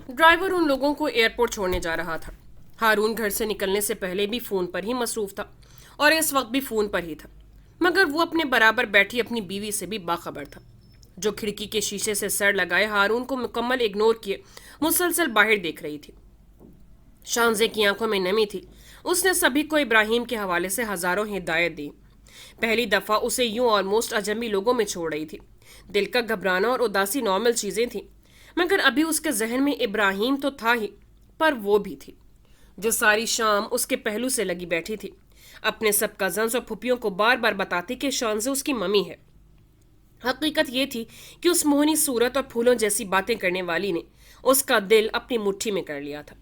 Driver उन लोगों को एयरपोर्ट छोड़ने जा रहा था। हारून घर से निकलने से पहले भी फोन पर ही मसरूफ था और इस वक्त भी फोन पर ही था, मगर वो अपने बराबर बैठी अपनी बीवी से भी बाखबर था, जो खिड़की के शीशे से सर लगाए हारून को मुकम्मल इग्नोर किए मुसलसल बाहर देख रही थी। शानजे की आंखों में नमी थी। उसने सभी को इब्राहिम के हवाले से हजारों हिदायत दी। पहली दफा उसे यूं ऑलमोस्ट अजमी लोगों में छोड़ रही थी। दिल का घबराना और उदासी नॉर्मल चीजें थी, मगर अभी उसके जहन में इब्राहिम तो था ही, पर वो भी थी जो सारी शाम उसके पहलू से लगी बैठी थी, अपने सब कजन्स और फुपियों को बार बार बताती कि शानजे उसकी मम्मी है। हकीकत ये थी कि उस मोहनी सूरत और फूलों जैसी बातें करने वाली ने उसका दिल अपनी मुट्ठी में कर लिया था।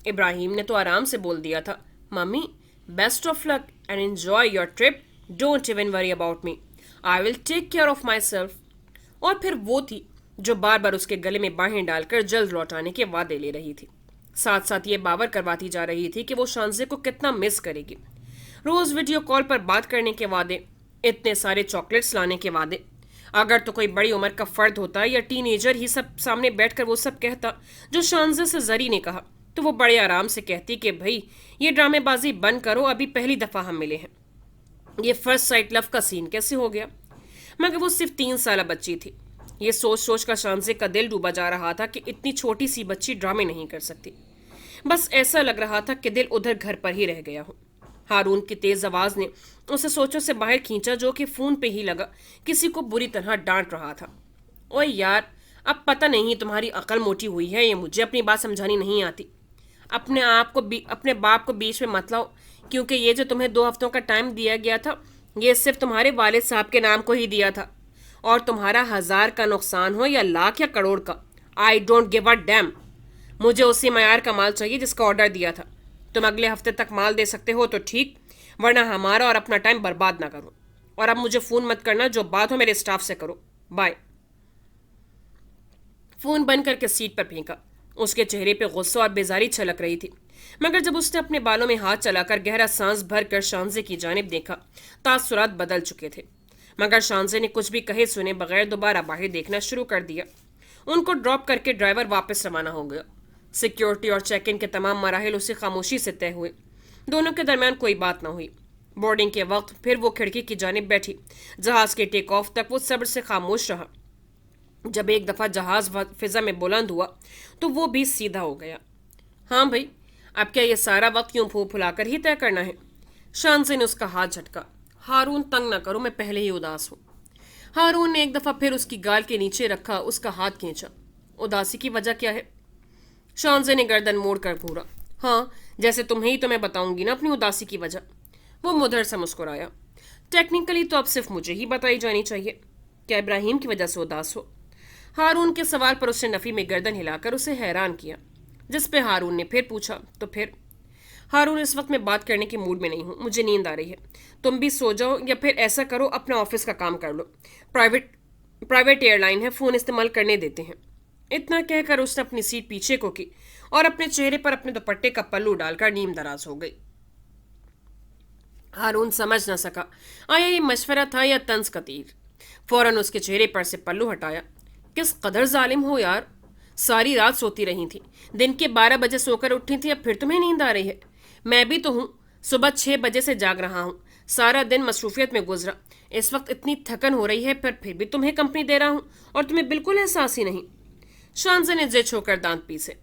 इब्राहिम ने तो आराम से बोल दिया था, mummy best of luck and enjoy your trip, don't even worry about me, I will take care of myself. और फिर वो थी जो बार बार उसके गले में बाहें डालकर जल्द लौट आने के वादे ले रही थी। साथ साथ ये बावर करवाती जा रही थी कि वो शानजे को कितना मिस करेगी। रोज वीडियो कॉल पर बात करने के वादे, इतने सारे चॉकलेट्स लाने के वादे। अगर तो कोई बड़ी उम्र का फर्द होता या टीनेजर ही सब सामने बैठकर वो सब कहता जो शानजे से जरी ने कहा, तो वो बड़े आराम से कहती कि भाई ये ड्रामेबाजी बंद करो, अभी पहली दफा हम मिले हैं। ये फर्स्ट साइट लव का सीन कैसे हो गया? मगर वो सिर्फ 3 साल बच्ची थी। ये सोच सोच कर शानजे का दिल डूबा जा रहा था कि इतनी छोटी सी बच्ची ड्रामे नहीं कर सकती। बस ऐसा लग रहा था कि दिल उधर घर पर ही रह गया हो। हारून की तेज आवाज ने उसे सोचों से बाहर खींचा, जो कि फोन पे ही लगा किसी को बुरी तरह डांट रहा था। ओए यार, अब पता नहीं तुम्हारी अकल मोटी हुई है, ये मुझे अपनी बात समझानी नहीं आती। अपने बाप को बीच में मत लाओ, क्योंकि ये जो तुम्हें 2 हफ्तों का टाइम दिया गया था, ये सिर्फ तुम्हारे वालिद साहब के नाम को ही दिया था, और तुम्हारा 1000 का नुकसान हो या लाख या करोड़ का, I don't give a dam. मुझे उसी मयार का माल चाहिए जिसका ऑर्डर दिया था। तुम अगले हफ्ते तक माल दे सकते हो तो ठीक, वरना हमारा और अपना टाइम बर्बाद ना करो। और अब मुझे फोन मत करना, जो बात हो मेरे स्टाफ से करो, बाय। फोन बंद करके सीट पर फेंका। उसके चेहरे पे गुस्सा और बेजारी छलक रही थी, मगर जब उसने अपने बालों में हाथ चलाकर गहरा सांस भरकर शानजे की जानिब देखा, तासुरात बदल चुके थे। मगर शानजे ने कुछ भी कहे सुने बगैर दोबारा बाहर देखना शुरू कर दिया। उनको ड्रॉप करके ड्राइवर वापस रवाना हो गया। सिक्योरिटी और चेक इन के तमाम मराहिल उसे खामोशी से तय हुए। दोनों के दरमियान कोई बात ना हुई। बोर्डिंग के वक्त फिर वो खिड़की की जानिब बैठी। जहाज के टेक ऑफ तक वो सब्र से खामोश रहा। जब एक दफा जहाज फिजा में बुलंद हुआ तो वो भी सीधा हो गया। हाँ भाई, अब क्या ये सारा वक्त यूं फुलाकर ही तय करना है? शानजे ने उसका हाथ झटका। हारून, तंग ना करो, मैं पहले ही उदास हूँ। हारून ने एक दफा फिर उसकी गाल के नीचे रखा उसका हाथ खींचा। उदासी की वजह क्या है? शानजे ने गर्दन मोड़ कर घूरा। हाँ, जैसे तुम्हें ही तो मैं बताऊंगी ना अपनी उदासी की वजह। वो मुधर से मुस्कुराया। टेक्निकली तो अब सिर्फ मुझे ही बताई जानी चाहिए। क्या इब्राहिम की वजह से उदास हो? हारून के सवाल पर उसने नफी में गर्दन हिलाकर उसे हैरान किया, जिस पे हारून ने फिर पूछा, तो फिर? हारून, इस वक्त मैं बात करने के मूड में नहीं हूँ, मुझे नींद आ रही है। तुम भी सो जाओ, या फिर ऐसा करो अपने ऑफिस का काम कर लो। प्राइवेट एयरलाइन है, फोन इस्तेमाल करने देते हैं। इतना कहकर उसने अपनी सीट पीछे को की और अपने चेहरे पर अपने दुपट्टे का पल्लू डालकर नीम दराज हो गई। हारून समझ न सका आया ये मशवरा था या तंज का तीर। फौरन उसके चेहरे पर से पल्लू हटाया। किस कदर जालिम हो यार, सारी रात सोती रही थी, दिन के 12 बजे सोकर उठी थी, अब फिर तुम्हें नींद आ रही है? मैं भी तो हूँ, सुबह 6 बजे से जाग रहा हूँ, सारा दिन मसरूफियत में गुजरा, इस वक्त इतनी थकन हो रही है, पर फिर भी तुम्हें कंपनी दे रहा हूँ और तुम्हें बिल्कुल एहसास ही नहीं। शानजे ने जिद होकर दांत पीसे।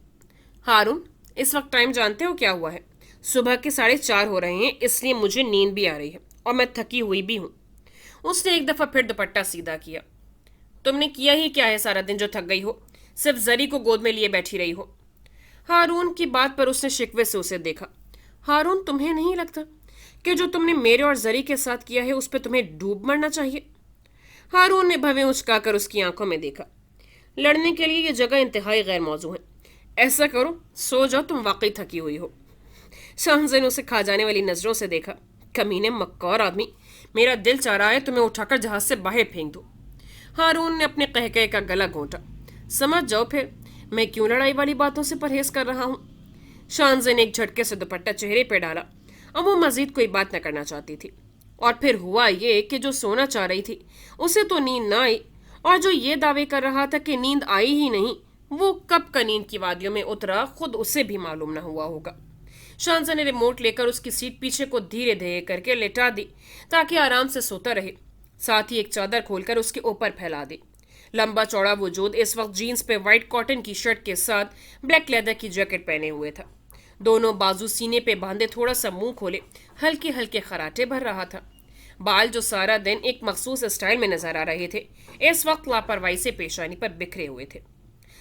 हारून, इस वक्त टाइम जानते हो क्या हुआ है? सुबह के 4:30 हो रहे हैं, इसलिए मुझे नींद भी आ रही है और मैं थकी हुई भी हूँ। उसने एक दफा फिर दुपट्टा सीधा किया। तुमने किया ही क्या है सारा दिन जो थक गई हो? सिर्फ जरी को गोद में लिए बैठी रही हो। हारून की बात पर उसने शिकवे से उसे देखा। हारून, तुम्हें नहीं लगता कि जो तुमने मेरे और जरी के साथ किया है उस पर तुम्हें डूब मरना चाहिए? हारून ने भवें उचकाकर उसकी आंखों में देखा। लड़ने के लिए यह जगह इंतहाई गैर मौजू है। ऐसा करो, सो जाओ, तुम वाकई थकी हुई हो। शाहजे ने उसे खा जाने वाली नजरों से देखा। कमीने मक्कार आदमी, मेरा दिल चाह रहा है तुम्हें उठाकर जहाज से बाहर फेंक दो। हारून ने अपने कहकहे का गला घोंटा। समझ जाओ फिर, मैं क्यों लड़ाई वाली बातों से परहेज कर रहा हूँ। शाहजे ने एक झटके से दुपट्टा चेहरे पर डाला। अब वो मजीद कोई बात न करना चाहती थी। और फिर हुआ ये कि जो सोना चाह रही थी उसे तो नींद न आई, और जो ये दावे कर रहा था कि नींद आई ही नहीं, وہ کب کنین کی وادیوں میں اترا خود اسے بھی معلوم نہ ہوا ہوگا۔ شانزا نے ریموٹ لے کر اس کی سیٹ پیچھے کو دھیرے دھیرے کر کے لٹا دی تاکہ آرام سے سوتا رہے، ساتھ ہی ایک چادر کھول کر اس کے اوپر پھیلا دی۔ لمبا چوڑا وجود اس وقت جینز پہ وائٹ کاٹن کی شرٹ کے ساتھ بلیک لیدر کی جیکٹ پہنے ہوئے تھا۔ دونوں بازو سینے پہ باندھے تھوڑا سا منہ کھولے ہلکے ہلکے خراٹے بھر رہا تھا۔ بال جو سارا دن ایک مخصوص اسٹائل میں نظر آ رہے تھے اس وقت لاپرواہی سے پیشانی پر بکھرے ہوئے تھے۔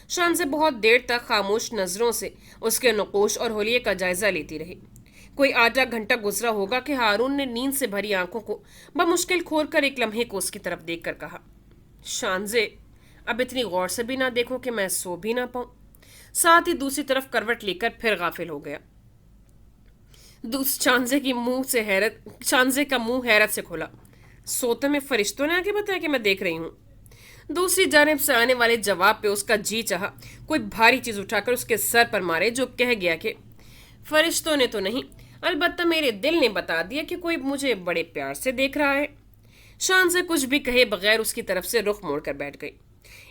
شانزے بہت دیر تک خاموش نظروں سے اس کے نقوش اور حلیے کا جائزہ لیتی رہی۔ کوئی آدھا گھنٹہ گزرا ہوگا کہ ہارون نے نیند سے بھری آنکھوں کو بمشکل کھول کر ایک لمحے کو اس کی طرف دیکھ کر کہا، شانزے اب اتنی غور سے بھی نہ دیکھو کہ میں سو بھی نہ پاؤں۔ ساتھ ہی دوسری طرف کروٹ لے کر پھر غافل ہو گیا۔ شانزے کا منہ حیرت سے کھلا۔ سوتے میں فرشتوں نے آگے بتایا کہ میں دیکھ رہی ہوں۔ دوسری جانب سے آنے والے جواب پہ اس کا جی چاہا کوئی بھاری چیز اٹھا کر اس کے سر پر مارے، جو کہہ گیا کہ فرشتوں نے تو نہیں، البتہ میرے دل نے بتا دیا کہ کوئی مجھے بڑے پیار سے دیکھ رہا ہے۔ شانزے کچھ بھی کہے بغیر اس کی طرف سے رخ موڑ کر بیٹھ گئی۔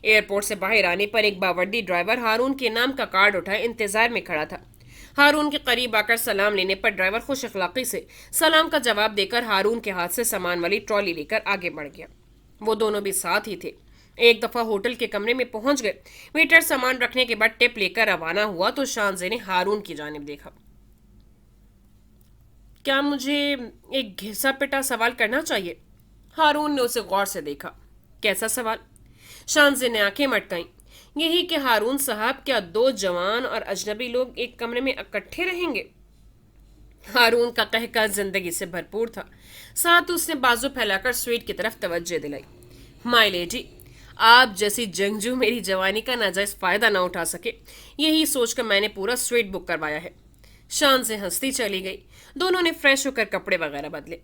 ایئرپورٹ سے باہر آنے پر ایک باوردی ڈرائیور ہارون کے نام کا کارڈ اٹھائے انتظار میں کھڑا تھا۔ ہارون کے قریب آ کر سلام لینے پر ڈرائیور خوش اخلاقی سے سلام کا جواب دے کر ہارون کے ہاتھ سے سامان والی ٹرالی لے کر آگے بڑھ گیا۔ وہ دونوں بھی ساتھ ہی تھے۔ ایک دفعہ ہوٹل کے کمرے میں پہنچ گئے، ویٹر سامان رکھنے کے بعد ٹپ لے کر روانہ ہوا تو شانزے نے ہارون کی جانب دیکھا۔ کیا مجھے ایک گھسا پٹا سوال کرنا چاہیے؟ ہارون نے اسے غور سے دیکھا۔ کیسا سوال؟ شانزے نے آنکھیں مٹکائیں۔ یہی کہ ہارون صاحب کیا دو جوان اور اجنبی لوگ ایک کمرے میں اکٹھے رہیں گے؟ ہارون کا قہقہ زندگی سے بھرپور تھا، ساتھ اس نے بازو پھیلا کر سویٹ کی طرف توجہ دلائی۔ مائی لیڈی، آپ جیسی جنگجو میری جوانی کا ناجائز فائدہ نہ اٹھا سکے، یہی سوچ کر میں نے پورا سویٹ بک کروایا ہے۔ شان سے ہنستی چلی گئی۔ دونوں نے فریش ہو کر کپڑے وغیرہ بدلے،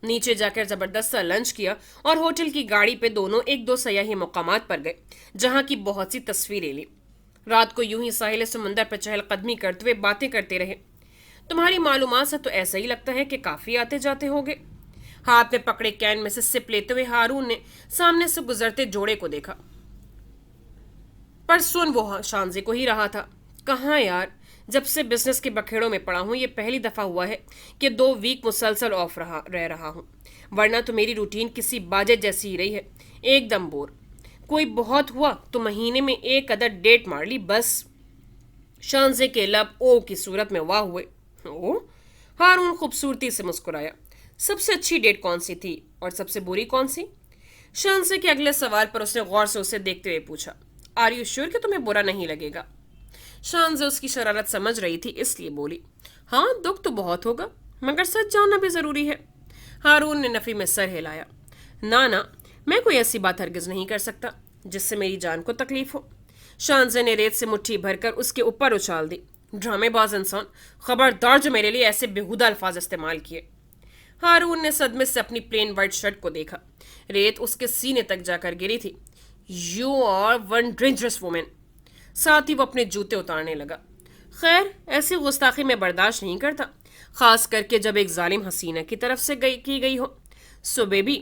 نیچے جا کر زبردست سا لنچ کیا اور ہوٹل کی گاڑی پہ دونوں ایک دو سیاحی مقامات پر گئے جہاں کی بہت سی تصویریں لی۔ رات کو یوں ہی ساحل سمندر پر چہل قدمی کرتے ہوئے باتیں کرتے رہے۔ تمہاری معلومات سے تو ایسا ہی لگتا ہے کہ کافی آتے جاتے ہوگے۔ ہاتھ میں پکڑے کین میں سے سپ لیتے ہوئے ہارون نے سامنے سے گزرتے جوڑے کو دیکھا، پر سن وہ شانزے کو ہی رہا تھا۔ کہاں یار، جب سے بزنس کے بکھیڑوں میں پڑا ہوں یہ پہلی دفعہ ہوا ہے کہ 2 ویک مسلسل آف رہ رہا ہوں، ورنہ تو میری روٹین کسی باجے جیسی ہی رہی ہے، ایک دم بور۔ کوئی بہت ہوا تو مہینے میں 1 عدد ڈیٹ مار لی بس۔ شانزے کے لب او کی صورت میں واہ ہوئے۔ او؟ ہارون خوبصورتی سے مسکرایا۔ سب سے اچھی ڈیٹ کون سی تھی اور سب سے بری کون سی؟ شانزے کے اگلے سوال پر اس نے غور سے اسے دیکھتے ہوئے پوچھا، آر یو شیور کہ تمہیں برا نہیں لگے گا؟ شانزے اس کی شرارت سمجھ رہی تھی، اس لیے بولی، ہاں دکھ تو بہت ہوگا مگر سچ جاننا بھی ضروری ہے۔ ہارون نے نفی میں سر ہلایا۔ نہ میں کوئی ایسی بات ہرگز نہیں کر سکتا جس سے میری جان کو تکلیف ہو۔ شانزے نے ریت سے مٹھی بھر کر اس کے اوپر اچھال دی۔ ڈرامے باز انسان، خبردار جو میرے لیے ایسے بیہودہ الفاظ استعمال کیے۔ ہارون نے صدمے سے اپنی پلین وائٹ شرٹ کو دیکھا، ریت اس کے سینے تک جا کر گری تھی۔ You are one dangerous woman. ساتھ ہی وہ اپنے جوتے اتارنے لگا۔ خیر، ایسی گستاخی میں برداشت نہیں کرتا، خاص کر کے جب ایک ظالم حسینہ کی طرف سے کی گئی ہو۔ So baby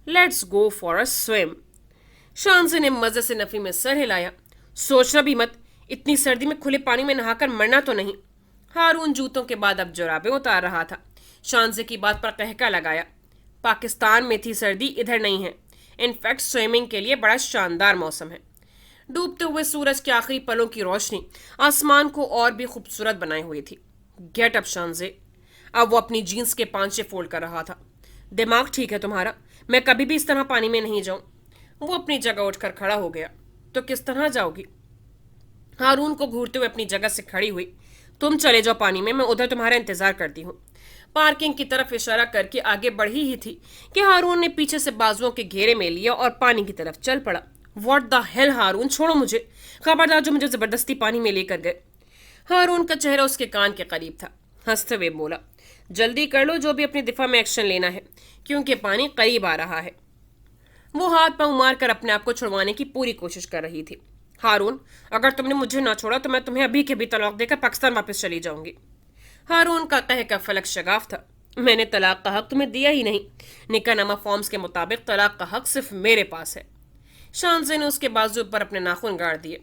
let's go for a swim. Shanzay نے مزے سے نفی میں سر ہلایا۔ سوچنا بھی مت، اتنی سردی میں کھلے پانی میں نہا کر مرنا تو نہیں۔ ہارون جوتوں کے بعد اب جرابیں اتار رہا تھا۔ شانزے کی بات پر قہقہ لگایا، پاکستان میں تھی سردی، ادھر نہیں ہے۔ انفیکٹ سوئمنگ کے لیے بڑا شاندار موسم ہے۔ ڈوبتے ہوئے سورج کے آخری پلوں کی روشنی آسمان کو اور بھی خوبصورت بنائے ہوئی تھی۔ Get up Shanzay. اب وہ اپنی جینز کے پانچے فولڈ کر رہا تھا۔ دماغ ٹھیک ہے تمہارا؟ میں کبھی بھی اس طرح پانی میں نہیں جاؤں۔ وہ اپنی جگہ اٹھ کر کھڑا ہو گیا۔ تو کس طرح جاؤ گی؟ ہارون کو گھورتے ہوئے اپنی جگہ سے کھڑی ہوئی۔ تم چلے جاؤ پانی میں ادھر تمہارا انتظار کرتی ہوں۔ پارکنگ کی طرف اشارہ کر کے آگے بڑھی ہی تھی کہ ہارون نے پیچھے سے بازوؤں کے گھیرے میں لیا اور پانی کی طرف چل پڑا۔ واٹ دا ہیل ہارون، چھوڑو مجھے، خبردار جو مجھے زبردستی پانی میں لے کر گئے۔ ہارون کا چہرہ اس کے کان کے قریب تھا، ہنستے ہوئے بولا، جلدی کر لو جو بھی اپنی دفاع میں ایکشن لینا ہے، کیونکہ پانی قریب آ رہا ہے۔ وہ ہاتھ پاؤں مار کر اپنے آپ کو چھڑوانے کی پوری کوشش کر رہی تھی۔ ہارون، اگر تم نے مجھے نہ چھوڑا تو میں تمہیں ابھی کے بھی طلاق دے کر پاکستان واپس چلی جاؤں گی۔ ہارون کا قہقہ فلک شگاف تھا۔ میں نے طلاق کا حق تمہیں دیا ہی نہیں، نکاح نامہ فارمز کے مطابق طلاق کا حق صرف میرے پاس ہے۔ شانزے نے اس کے بازو پر اپنے ناخن گاڑ دیے۔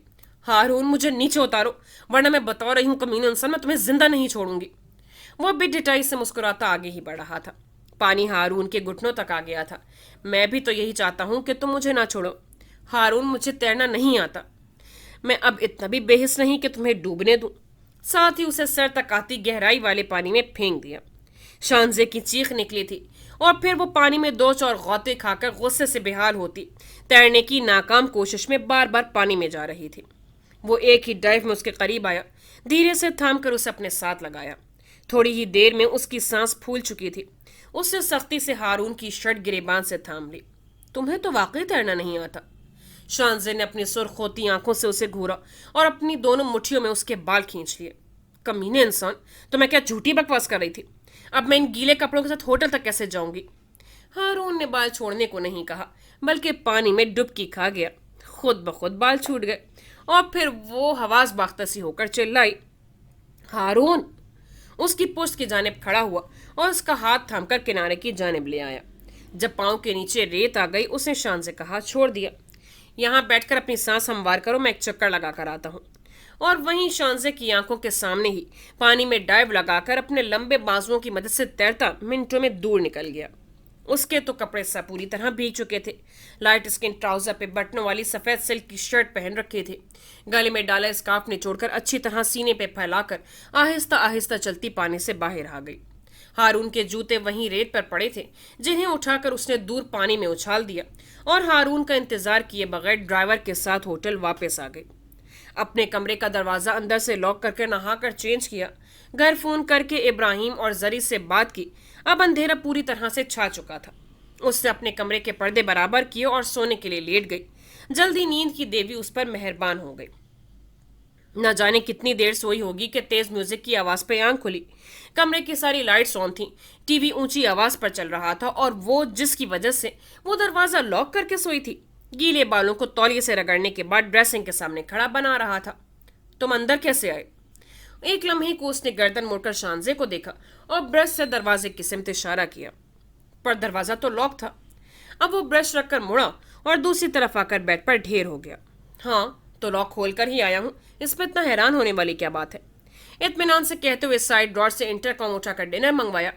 हारून, मुझे नीचे उतारो, वरना मैं बता रही हूँ कमीने इंसान, मैं तुम्हें जिंदा नहीं छोड़ूंगी। वो बेढिठाई से मुस्कुराता आगे ही बढ़ रहा था। पानी हारून के घुटनों तक आ गया था। मैं भी तो यही चाहता हूँ कि तुम मुझे ना छोड़ो। हारून, मुझे तैरना नहीं आता। मैं अब इतना भी बेहिस नहीं कि तुम्हें डूबने दूं। साथ ही उसे सर तक आती गहराई वाले पानी में फेंक दिया। शानजे की चीख निकली थी और फिर वो पानी में दो चार गौते खाकर गुस्से से बेहाल होती तैरने की नाकाम कोशिश में बार बार पानी में जा रही थी। वो एक ही डाइव में उसके करीब आया, धीरे से थाम कर उसे अपने साथ लगाया। थोड़ी ही देर में उसकी सांस फूल चुकी थी। उसने सख्ती से हारून की शर्ट गिरेबान से थाम ली। तुम्हें तो वाकई तैरना नहीं आता। शानजे ने अपनी सुर्ख होती आंखों से उसे घूरा और अपनी दोनों मुट्ठियों में उसके बाल खींच लिए। कमीने इंसान, तो मैं क्या झूठी बकवास कर रही थी? अब मैं इन गीले कपड़ों के साथ होटल तक कैसे जाऊंगी? हारून ने बाल छोड़ने को नहीं कहा, बल्कि पानी में डुबकी खा गया। खुद ब खुद बाल छूट गए और फिर वो हवास बाख्ता सी होकर चिल्लाई, हारून! उसकी पुश्त की जानिब खड़ा हुआ और उसका हाथ थामकर किनारे की जानिब ले आया। जब पांव के नीचे रेत आ गई, उसने शान से कहा, छोड़ दिया। यहाँ बैठकर अपनी सांस हमवार करो, मैं एक चक्कर लगा कर आता हूँ। और वहीं शानजे की आंखों के सामने ही पानी में डाइव लगाकर अपने लंबे बाजुओं की मदद से तैरता मिनटों में दूर निकल गया। उसके तो कपड़े सब पूरी तरह भीग चुके थे। लाइट स्किन ट्राउजर पे बटनों वाली सफेद सिल्क की शर्ट पहन रखी थी। गले में डाला स्कार्फ निचोड़कर अच्छी तरह सीने पे फैलाकर आहिस्ता आहिस्ता चलती पानी से बाहर आ गई। हारून के जूते वहीं रेत पर पड़े थे, जिन्हें उठाकर उसने दूर पानी में उछाल दिया और हारून का इंतजार किए बगैर ड्राइवर के साथ होटल वापस आ गई। अपने कमरे का दरवाजा अंदर से लॉक करके नहाकर चेंज किया। घर फोन करके इब्राहिम और जरी से बात की। अब अंधेरा पूरी तरह से छा चुका था। उसने अपने कमरे के पर्दे बराबर किए और सोने के लिए लेट गई। जल्दी नींद की देवी उस पर मेहरबान हो गई। न जाने कितनी देर सोई होगी कि तेज म्यूजिक की आवाज पे आंख खुली। कमरे की सारी लाइट्स ऑन थी। टीवी ऊंची आवाज पर चल रहा था और वो जिसकी वजह से वो दरवाजा लॉक करके सोई थी, गीले बालों को तौलिए से रगड़ने के बाद ड्रेसिंग के सामने खड़ा बना रहा था। तुम अंदर कैसे आए? एक लम्हे को उसने गर्दन मोड़कर शानजे को देखा और ब्रश से दरवाजे की सिमत इशारा किया, पर दरवाजा तो लॉक था। अब वो ब्रश रखकर मुड़ा और दूसरी तरफ आकर बेड पर ढेर हो गया। हाँ, तो लॉक खोलकर ही आया हूं, इसमें इतना हैरान होने वाली क्या बात है? इत्मीनान से कहते हुए साइड ड्रॉर से इंटरकॉम उठाकर डिनर मंगवाया।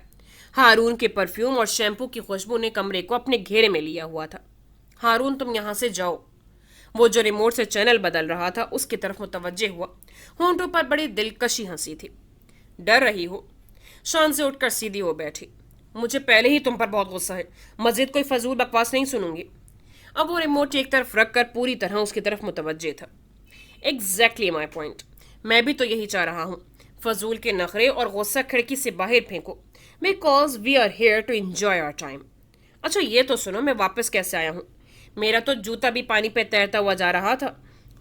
हारून के परफ्यूम और शैम्पू की खुशबू ने कमरे को अपने घेरे में लिया हुआ था। हारून, तुम यहां से जाओ। वो जो रिमोट से चैनल बदल रहा था उसकी तरफ मुतवज्जे हुआ। होंठों पर बड़ी दिलकशी हंसी थी। डर रही हो? शान से उठकर सीधी हो बैठी। मुझे पहले ही तुम पर बहुत गुस्सा है, मजीद कोई फजूल बकवास नहीं सुनूंगी। अब वो रिमोट एक तरफ रख कर पूरी तरह उसकी तरफ मुतवज्जे था। एग्जैक्टली माई पॉइंट, मैं भी तो यही चाह रहा हूँ। फजूल के नखरे और गुस्सा खिड़की से बाहर फेंको, because we are here to enjoy our time. अच्छा ये तो सुनो, मैं वापस कैसे आया हूँ? मेरा तो जूता भी पानी पे तैरता हुआ जा रहा था।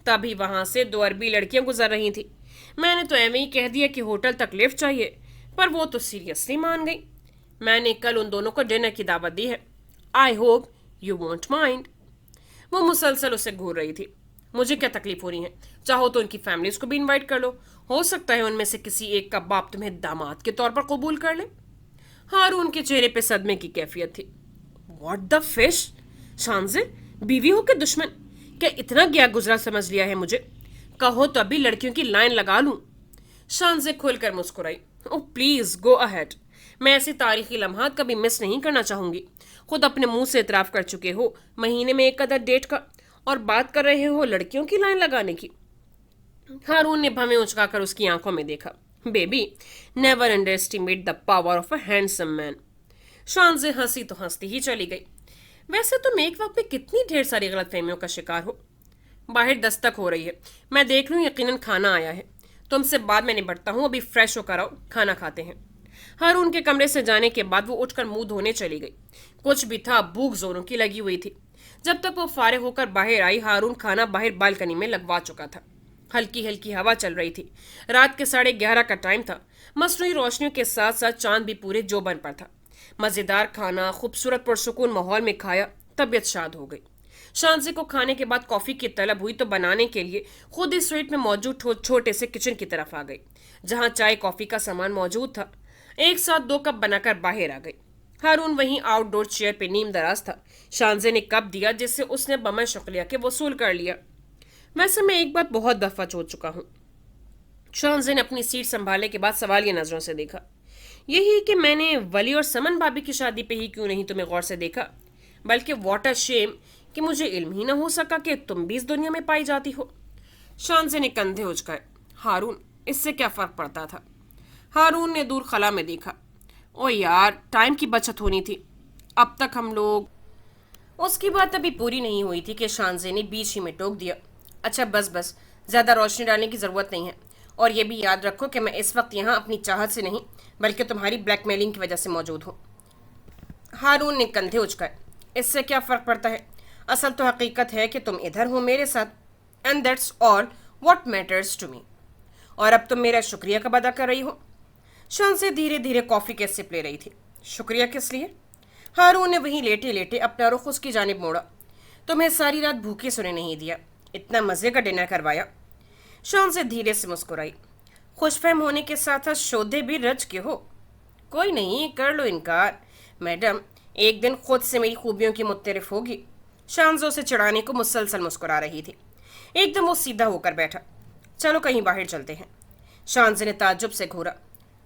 तभी वहां से दो अरबी लड़कियां गुजर रही थी। मैंने तो एवं ही कह दिया कि होटल तक लिफ्ट चाहिए, पर वो तो सीरियसली मान गई। मैंने कल उन दोनों को डिनर की दावत दी है। I hope you want mind. वो मुसलसल उसे घूर रही थी। मुझे क्या तकलीफ हो रही है? चाहो तो उनकी फैमिलीज को भी इनवाइट कर लो, हो सकता है उनमें से किसी एक का बाप तुम्हें दामाद के तौर पर कबूल कर ले। हारून के चेहरे पे सदमे की कैफियत थी। What the fish? शानजे, बीवी हो के दुश्मन? क्या इतना गया गुजरा समझ लिया है मुझे? कहो तो अभी लड़कियों की लाइन लगा लूं। शानजे खुलकर मुस्कुराई। ओह प्लीज गो अहेड, मैं ऐसी तारीखी लम्हात कभी मिस नहीं करना चाहूंगी। खुद अपने मुंह से इतराफ कर चुके हो महीने में एक अदर डेट का, और बात कर रहे हो लड़कियों की लाइन लगाने की। हारून ने भवें उचकाकर उसकी आंखों में देखा। Baby, never underestimate the power of a handsome man. Shanzay हंसी तो हंसती ही चली गई। वैसे तुम एक वक्त में कितनी ढेर सारी गलतफहमियों का शिकार हो। बाहर दस्तक हो रही है, मैं देख लूं, यकीनन खाना आया है। तुमसे बाद में निपटता हूं, अभी फ्रेश होकर आओ, खाना खाते हैं। हारून के कमरे से जाने के बाद वो उठकर मुंह धोने चली गई। कुछ भी था, भूख जोरों की लगी हुई थी। जब तक वो फारिग होकर बाहर आई, हारून खाना बाहर बालकनी में लगवा चुका था। हल्की हल्की हवा चल रही थी। रात के 11:30 का टाइम था। मसनूई रोशनियों के साथ साथ चांद भी पूरे जोबन पर था। मजेदार खाना खूबसूरत पुरसुकून माहौल में खाया, तबीयत शाद हो गई। शानजी को खाने के बाद कॉफी की तलब हुई तो बनाने के लिए खुद इस स्वीट में मौजूद छोटे से किचन की तरफ आ गई, जहां चाय कॉफी का सामान मौजूद था। एक साथ 2 कप बनाकर बाहर आ गई। हारून वहीं आउटडोर चेयर पे नीम दराज था। शानजे ने कप दिया जिससे उसने बमन शुक्रिया के वसूल कर लिया। वैसे मैं एक बात बहुत दफा सोच चुका हूँ। शॉन्जे ने अपनी सीट संभालने के बाद सवालिया नजरों से देखा। यही कि मैंने वली और समन भाभी की शादी पे ही क्यों नहीं तुम्हें गौर से देखा, बल्कि व्हाट अ शेम कि मुझे इल्म ही ना हो सका कि तुम भी इस दुनिया में पाई जाती हो। शॉन्जे ने कंधे उचकाए। हारून, इससे क्या फर्क पड़ता था? हारून ने दूर खला में देखा। ओ यार, टाइम की बचत होनी थी। अब तक हम लोग। उसकी बात अभी पूरी नहीं हुई थी कि शानजे ने बीच ही में टोक दिया। अच्छा बस बस, ज़्यादा रोशनी डालने की ज़रूरत नहीं है। और ये भी याद रखो कि मैं इस वक्त यहाँ अपनी चाहत से नहीं, बल्कि तुम्हारी ब्लैकमेलिंग की वजह से मौजूद हूँ। हारून ने कंधे उचकाए। इससे क्या फ़र्क पड़ता है? असल तो हकीकत है कि तुम इधर हो मेरे साथ, and that's all what matters to me. और अब तुम मेरा शुक्रिया कब अदा कर रही हो? शान से धीरे धीरे कॉफ़ी के सिप ले रही थी। शुक्रिया किस लिए? हारून ने वहीं लेटे लेटे अपना रुख उसकी जानिब मोड़ा। तुम्हें सारी रात भूखे सोने नहीं दिया, इतना मज़े का डिनर करवाया। शान से धीरे से मुस्कुराई। खुशफहम होने के साथ साथ शोधे भी रच के हो। कोई नहीं, कर लो इनकार। मैडम, एक दिन खुद से मेरी खूबियों की मुत्तरिफ होगी। शानजो से चिढ़ाने को मुसलसल मुस्कुरा रही थी। एकदम वो सीधा होकर बैठा। चलो कहीं बाहर चलते हैं। शानजे ने ताज्जुब से घूरा।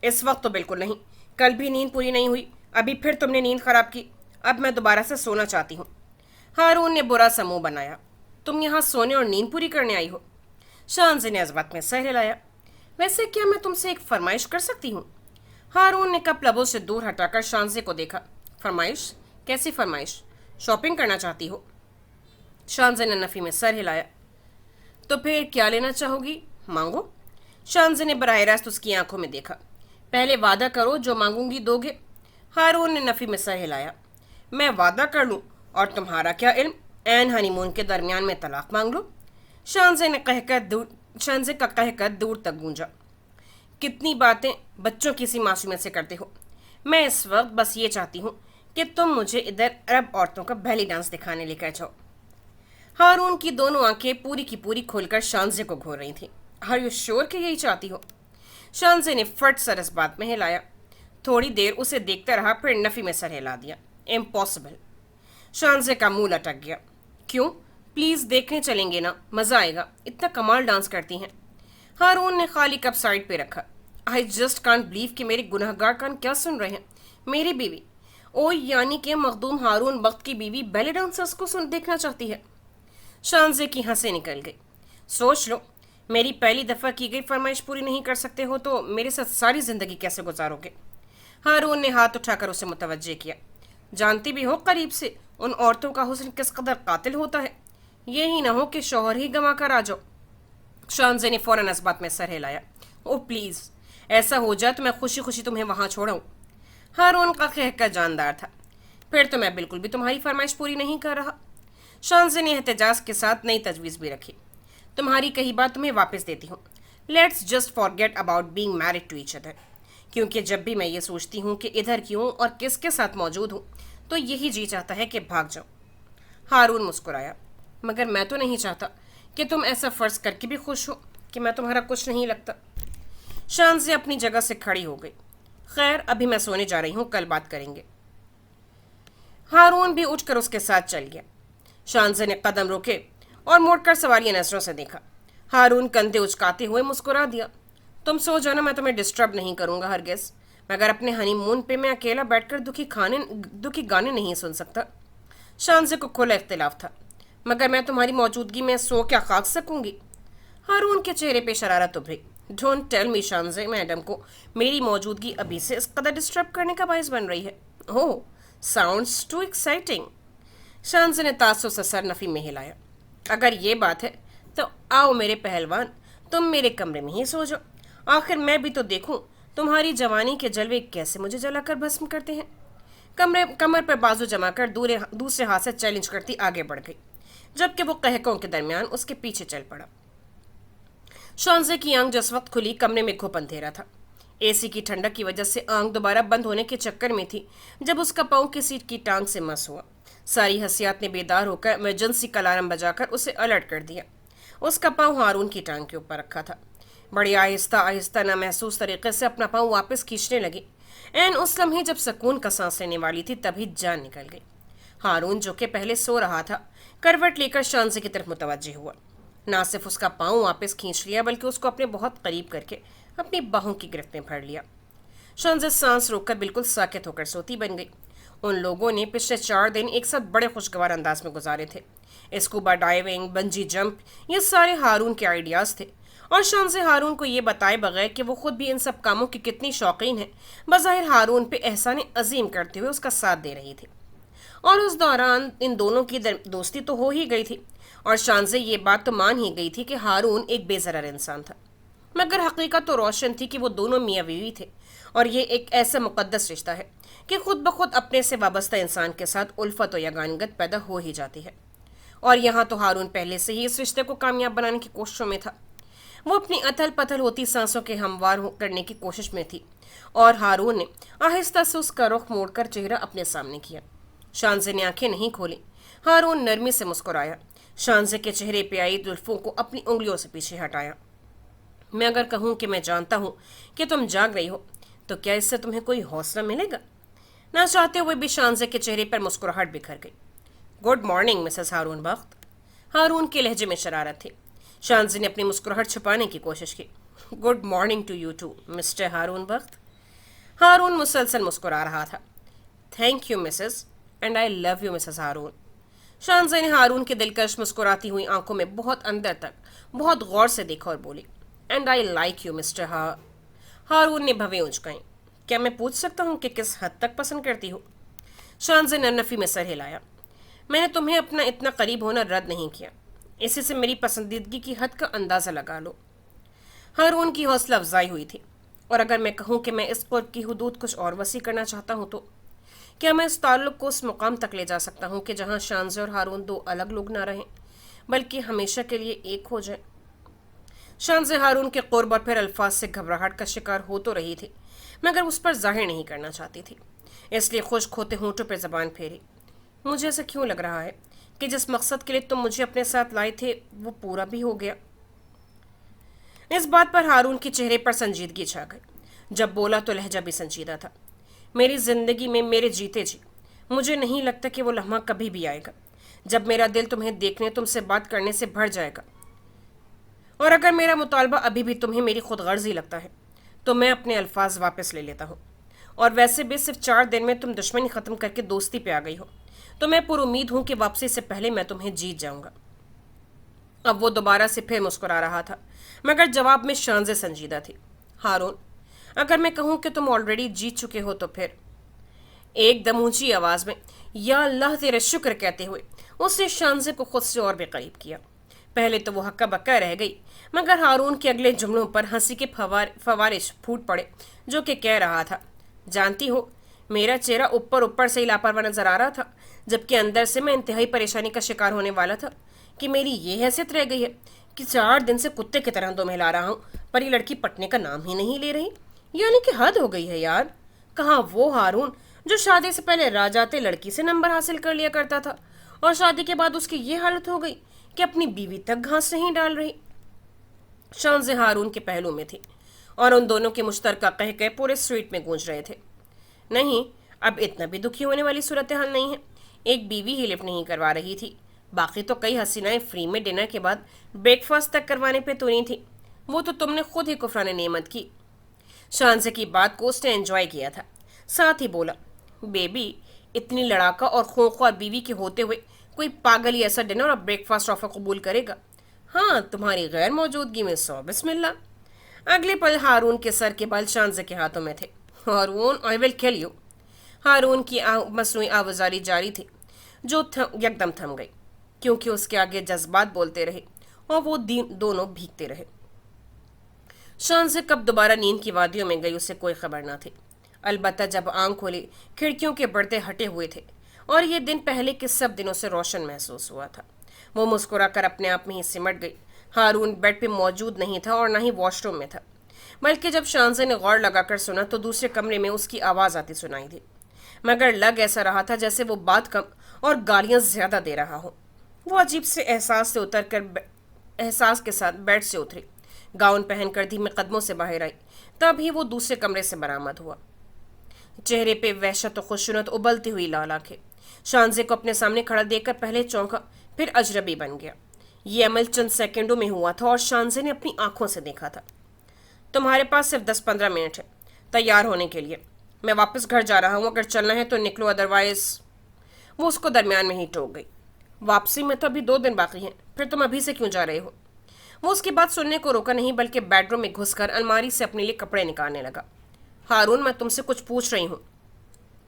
इस वक्त तो बिल्कुल नहीं, कल भी नींद पूरी नहीं हुई, अभी फिर तुमने नींद खराब की। अब मैं दोबारा से सोना चाहती हूँ। हारून ने बुरा सा मुंह बनाया। तुम यहाँ सोने और नींद पूरी करने आई हो? शानजे ने अजबत में सर हिलाया। वैसे क्या मैं तुमसे एक फरमाइश कर सकती हूँ? हारून ने कप लबों से दूर हटाकर शानजे को देखा। फरमाइश? कैसी फरमाइश? शॉपिंग करना चाहती हो? शानजे ने नफ़ी में सर हिलाया। तो फिर क्या लेना चाहोगी? मांगो। शानजे ने बराह रास्त उसकी आंखों में देखा। पहले वादा करो, जो मांगूंगी दोगे। हारून ने नफ़ी में सर हिलाया। मैं वादा कर लूँ और तुम्हारा क्या इल्म, एन हनीमून के दरमियान में तलाक मांग लो। शानजे का कहकर दूर तक गूंजा। कितनी बातें बच्चों की सी मासूमियत से करते हो। मैं इस वक्त बस ये चाहती हूँ कि तुम मुझे इधर अरब औरतों का बैली डांस दिखाने लेकर जाओ। हारून की दोनों आंखें पूरी की पूरी खोलकर शानजे को घूर रही थीं। आर यू श्योर कि यही चाहती हो? शानजे ने फट सर इस बात में हिलाया। थोड़ी देर उसे देखता रहा, फिर नफ़ी में सर हिला दिया। इम्पॉसिबल। शानजे का मुंह लटक गया। क्यों? प्लीज़ देखने चलेंगे ना, मज़ा आएगा, इतना कमाल डांस करती हैं। हारून ने खाली कप साइड पे रखा। आई जस्ट कांट बिलीव कि मेरे गुनहगार कान क्या सुन रहे हैं। मेरी बीवी, ओ यानी कि मखदूम हारून बख्त की बीवी बैले डांसर्स को सुन देखना चाहती है। शानजे की हंसी निकल गई। सोच लो, मेरी पहली दफ़ा की गई फरमाइश पूरी नहीं कर सकते हो तो मेरे साथ सारी ज़िंदगी कैसे गुजारोगे? हारून ने हाथ उठाकर उसे मुतवज्जे किया। जानती भी हो करीब से उन औरतों का हुस्न किस कदर कातिल होता है। यही ना हो कि शौहर ही गंवा कर आ जाओ। शानजे ने फौरन इस बात में सर हिलाया। ओ प्लीज़, ऐसा हो जाए तो मैं खुशी खुशी तुम्हें वहाँ छोड़ाऊँ। हारून का कहकर जानदार था। फिर तो मैं बिल्कुल भी तुम्हारी फरमाइश पूरी नहीं कर रहा। शानजे ने एहतजाज के साथ नई तजवीज़ भी रखी। तुम्हारी कही बात तुम्हें वापस देती हूँ। Let's just forget about being married to each other. क्योंकि जब भी मैं ये सोचती हूँ कि इधर क्यों और किसके साथ मौजूद हूँ, तो यही जी चाहता है कि भाग जाऊँ। हारून मुस्कुराया। मगर मैं तो नहीं चाहता कि तुम ऐसा फ़र्ज़ करके भी खुश हो कि मैं तुम्हारा कुछ नहीं लगता। शानजे अपनी जगह से खड़ी हो गई। खैर, अभी मैं सोने जा रही हूँ, कल बात करेंगे। हारून भी उठकर उसके साथ चल गया। शानजे ने कदम रोके और मुड़कर सवालिया नजरों से देखा। हारून कंधे उचकाते हुए मुस्कुरा दिया। तुम सो जाना, मैं तुम्हें डिस्टर्ब नहीं करूँगा हरगिज़, मगर अपने हनीमून पे मैं अकेला बैठकर दुखी गाने नहीं सुन सकता। शानजे को खुला इख्तिलाफ था। मगर मैं तुम्हारी मौजूदगी में सो क्या खाक सकूंगी? हारून के चेहरे पे शरारत उभरी। Don't tell me Shanze, madam को मेरी मौजूदगी अभी से इस कदर डिस्टर्ब करने का बायस बन रही है। ओह, साउंड्स टू एक्साइटिंग। शानजे ने तासुर से सर नफ़ी में हिलाया। अगर ये बात है तो आओ मेरे पहलवान, तुम मेरे कमरे में ही सो जाओ। आखिर मैं भी तो देखूं तुम्हारी जवानी के जलवे कैसे मुझे जलाकर भस्म करते हैं। कमर पर बाजू जमाकर दूसरे हाथ से चैलेंज करती आगे बढ़ गई, जबकि वो कहकों के दरमियान उसके पीछे चल पड़ा। शानजे की आंख जिस वक्त खुली, कमरे में घुप अंधेरा था। एसी की ठंडक की वजह से आंख दोबारा बंद होने के चक्कर में थी जब उसका पाँव की सीट की टांग से मस हुआ। सारी हसियात ने बेदार होकर इमरजेंसी का अलार्म बजाकर उसे अलर्ट कर दिया। उसका पाँव हारून की टांग के ऊपर रखा था। बड़ी आहिस्ता आहिस्ता नामहसूस तरीके से अपना पाँव वापस खींचने लगी। एन उस लम्हे जब सुकून का सांस लेने वाली थी, तभी जान निकल गई। हारून, जो कि पहले सो रहा था, करवट लेकर शानजे की तरफ मुतवज्जे हुआ। نہ صرف اس کا پاؤں واپس کھینچ لیا بلکہ اس کو اپنے بہت قریب کر کے اپنی باہوں کی گرفت میں پھڑ لیا۔ شانزے سانس روک کر بالکل ساکت ہو کر سوتی بن گئی۔ ان لوگوں نے پچھلے 4 دن ایک ساتھ بڑے خوشگوار انداز میں گزارے تھے۔ اسکوبا ڈائیونگ، بنجی جمپ، یہ سارے ہارون کے آئیڈیاز تھے، اور شانزے ہارون کو یہ بتائے بغیر کہ وہ خود بھی ان سب کاموں کی کتنی شوقین ہے، بظاہر ہارون پہ احسان عظیم کرتے ہوئے اس کا ساتھ دے رہی تھی۔ اور اس دوران ان دونوں کی دوستی تو ہو ہی گئی تھی، اور شانزے یہ بات تو مان ہی گئی تھی کہ ہارون ایک بے ضرر انسان تھا، مگر حقیقت تو روشن تھی کہ وہ دونوں میاں بیوی تھے، اور یہ ایک ایسا مقدس رشتہ ہے کہ خود بخود اپنے سے وابستہ انسان کے ساتھ الفت و یگانگت پیدا ہو ہی جاتی ہے۔ اور یہاں تو ہارون پہلے سے ہی اس رشتے کو کامیاب بنانے کی کوششوں میں تھا۔ وہ اپنی اتھل پتھل ہوتی سانسوں کے ہموار کرنے کی کوشش میں تھی، اور ہارون نے آہستہ سے اس کا رخ موڑ کر چہرہ اپنے سامنے کیا۔ شانزے نے آنکھیں نہیں کھولی۔ ہارون نرمی سے مسکرایا، شانزے کے چہرے پہ آئی زلفوں کو اپنی انگلیوں سے پیچھے ہٹایا۔ میں اگر کہوں کہ میں جانتا ہوں کہ تم جاگ رہی ہو تو کیا اس سے تمہیں کوئی حوصلہ ملے گا؟ نہ چاہتے ہوئے بھی شانزے کے چہرے پر مسکراہٹ بکھر گئی۔ Good morning Mrs Haroon Bakht. Haroon کے لہجے میں شرارت تھی۔ شانزے نے اپنی مسکراہٹ چھپانے کی کوشش کی۔ Good morning to you too Mr Haroon Bakht. Haroon مسلسل مسکرا رہا تھا۔ Thank you Mrs, and I love you Mrs Haroon. Shanzay نے ہارون کی دلکش مسکراتی ہوئی آنکھوں میں بہت اندر تک بہت غور سے دیکھا اور بولی، and I like you mister Haroon نے بھویں اونچکائیں۔ کیا میں پوچھ سکتا ہوں کہ کس حد تک پسند کرتی ہو؟ شانزے نے نفی میں سر ہلایا۔ میں نے تمہیں اپنا اتنا قریب ہونا رد نہیں کیا، اسی سے میری پسندیدگی کی حد کا اندازہ لگا لو۔ ہارون کی حوصلہ افزائی ہوئی تھی، اور اگر میں کہوں کہ میں اس قرب کی حدود کچھ اور وسیع کرنا چاہتا ہوں تو کیا میں اس تعلق کو اس مقام تک لے جا سکتا ہوں کہ جہاں شانزے اور ہارون دو الگ لوگ نہ رہیں بلکہ ہمیشہ کے لیے ایک ہو جائیں؟ شانزے ہارون کے قرب اور پھر الفاظ سے گھبراہٹ کا شکار ہو تو رہی تھی، مگر اس پر ظاہر نہیں کرنا چاہتی تھی، اس لیے خشک ہوتے ہونٹوں پہ زبان پھیری۔ مجھے ایسا کیوں لگ رہا ہے کہ جس مقصد کے لیے تم مجھے اپنے ساتھ لائے تھے وہ پورا بھی ہو گیا؟ اس بات پر ہارون کے چہرے پر سنجیدگی چھا گئی۔ جب بولا تو لہجہ بھی سنجیدہ تھا۔ میری زندگی میں میرے جیتے جی مجھے نہیں لگتا کہ وہ لمحہ کبھی بھی آئے گا جب میرا دل تمہیں دیکھنے، تم سے بات کرنے سے بھر جائے گا، اور اگر میرا مطالبہ ابھی بھی تمہیں میری خود غرضی لگتا ہے تو میں اپنے الفاظ واپس لے لیتا ہوں، اور ویسے بھی صرف 4 دن میں تم دشمنی ختم کر کے دوستی پہ آ گئی ہو تو میں پر امید ہوں کہ واپسی سے پہلے میں تمہیں جیت جاؤں گا۔ اب وہ دوبارہ سے پھر مسکرا رہا تھا، مگر جواب میں شانزے سنجیدہ تھی۔ ہارون، اگر میں کہوں کہ تم آلریڈی جیت چکے ہو تو پھر؟ ایک دم اونچی آواز میں یا اللہ تیرے شکر کہتے ہوئے اس نے شانزے کو خود سے اور بھی قریب کیا۔ پہلے تو وہ ہکا بکا رہ گئی، مگر ہارون کے اگلے جملوں پر ہنسی کے فوارش پھوٹ پڑے، جو کہ کہہ رہا تھا، جانتی ہو میرا چہرہ اوپر سے ہی لاپرواہ نظر آ رہا تھا، جبکہ اندر سے میں انتہائی پریشانی کا شکار ہونے والا تھا کہ میری یہ حیثیت رہ گئی ہے کہ 4 دن سے کتے کی طرح دم ہلا رہا ہوں پر یہ لڑکی پٹنے کا نام ہی نہیں لے رہی۔ یعنی کہ حد ہو گئی ہے یار۔ کہاں وہ ہارون جو شادی سے پہلے راجاتے لڑکی سے نمبر حاصل کر لیا کرتا تھا، اور شادی کے بعد اس کی یہ حالت ہو گئی کہ اپنی بیوی تک گھاس نہیں ڈال رہی۔ شانزے ہارون کے پہلو میں تھی، اور ان دونوں کے مشترکہ قہقہے پورے سویٹ میں گونج رہے تھے۔ نہیں، اب اتنا بھی دکھی ہونے والی صورتحال نہیں ہے۔ ایک بیوی ہی لفٹ نہیں کروا رہی تھی، باقی تو کئی حسینائیں فری میں ڈنر کے بعد بریک فاسٹ تک کروانے پہ تلی تھی، وہ تو تم نے خود ہی کفران نعمت کی۔ شانزے کی بات کو اس نے انجوائے کیا تھا، ساتھ ہی بولا، بیبی اتنی لڑاکا اور خونخوار بیوی کے ہوتے ہوئے کوئی پاگل ہی ایسا ڈنر اور بریک فاسٹ آفر قبول کرے گا؟ ہاں، تمہاری غیر موجودگی میں 100 بسم اللہ۔ اگلے پل ہارون کے سر کے بال شانزے کے ہاتھوں میں تھے۔ ہارون، آئی ول کل یو۔ ہارون کی مصنوعی آوازاری جاری تھی، جو یکدم تھم گئی، کیونکہ اس کے آگے جذبات بولتے رہے اور وہ دونوں بھیگتے رہے۔ شانزے کب دوبارہ نیند کی وادیوں میں گئی اسے کوئی خبر نہ تھی، البتہ جب آنکھ کھولی کھڑکیوں کے پردے ہٹے ہوئے تھے اور یہ دن پہلے کے سب دنوں سے روشن محسوس ہوا تھا۔ وہ مسکرا کر اپنے آپ میں ہی سمٹ گئی۔ ہارون بیڈ پہ موجود نہیں تھا اور نہ ہی واش روم میں تھا، بلکہ جب شانزے نے غور لگا کر سنا تو دوسرے کمرے میں اس کی آواز آتی سنائی دی، مگر لگ ایسا رہا تھا جیسے وہ بات کم اور گالیاں زیادہ دے رہا ہو۔ وہ عجیب سے احساس کے ساتھ بیڈ سے اتری، گاؤن پہن کر دھیمے قدموں سے باہر آئی، تب ہی وہ دوسرے کمرے سے برآمد ہوا۔ چہرے پہ وحشت و خشونت ابلتی ہوئی لال آنکھیں۔ شانزے کو اپنے سامنے کھڑا دیکھ کر پہلے چونکا، پھر اجربی بن گیا۔ یہ عمل چند سیکنڈوں میں ہوا تھا اور شانزے نے اپنی آنکھوں سے دیکھا تھا۔ تمہارے پاس صرف 10-15 منٹ ہے تیار ہونے کے لیے۔ میں واپس گھر جا رہا ہوں، اگر چلنا ہے تو نکلو، ادروائز۔ وہ اس کو درمیان میں ہی ٹوک گئی۔ واپسی میں تو ابھی 2 دن باقی ہیں، پھر تم ابھی سے کیوں جا رہے ہو؟ وہ اس کی بات سننے کو روکا نہیں بلکہ بیڈ روم میں گھس کر الماری سے اپنے لیے کپڑے نکالنے لگا۔ ہارون، میں تم سے کچھ پوچھ رہی ہوں۔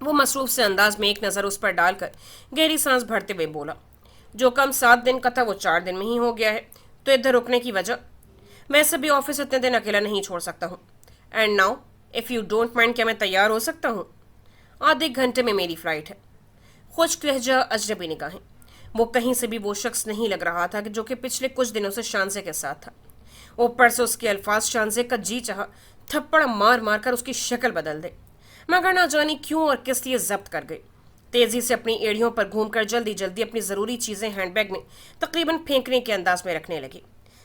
وہ مصروف سے انداز میں ایک نظر اس پر ڈال کر گہری سانس بھرتے ہوئے بولا۔ جو کم 7 دن کا تھا وہ 4 دن میں ہی ہو گیا ہے، تو ادھر رکنے کی وجہ؟ ویسے بھی آفس اتنے دن اکیلا نہیں چھوڑ سکتا ہوں۔ And now if you don't mind, کیا میں تیار ہو سکتا ہوں؟ آدھے گھنٹے میں میری فلائٹ ہے۔ خشک لہجہ، اجنبی نگاہیں۔ وہ کہیں سے بھی وہ شخص نہیں لگ رہا تھا جو کہ پچھلے کچھ دنوں سے شانزے کے ساتھ تھا۔ اوپر سے اس کے الفاظ شانزے کا جی چاہا تھپڑ مار مار کر اس کی شکل بدل دے، مگر نہ جانے کیوں اور کس لیے ضبط کر گئی۔ تیزی سے اپنی ایڑیوں پر گھوم کر جلدی جلدی اپنی ضروری چیزیں ہینڈ بیگ میں تقریباً پھینکنے کے انداز میں رکھنے لگی۔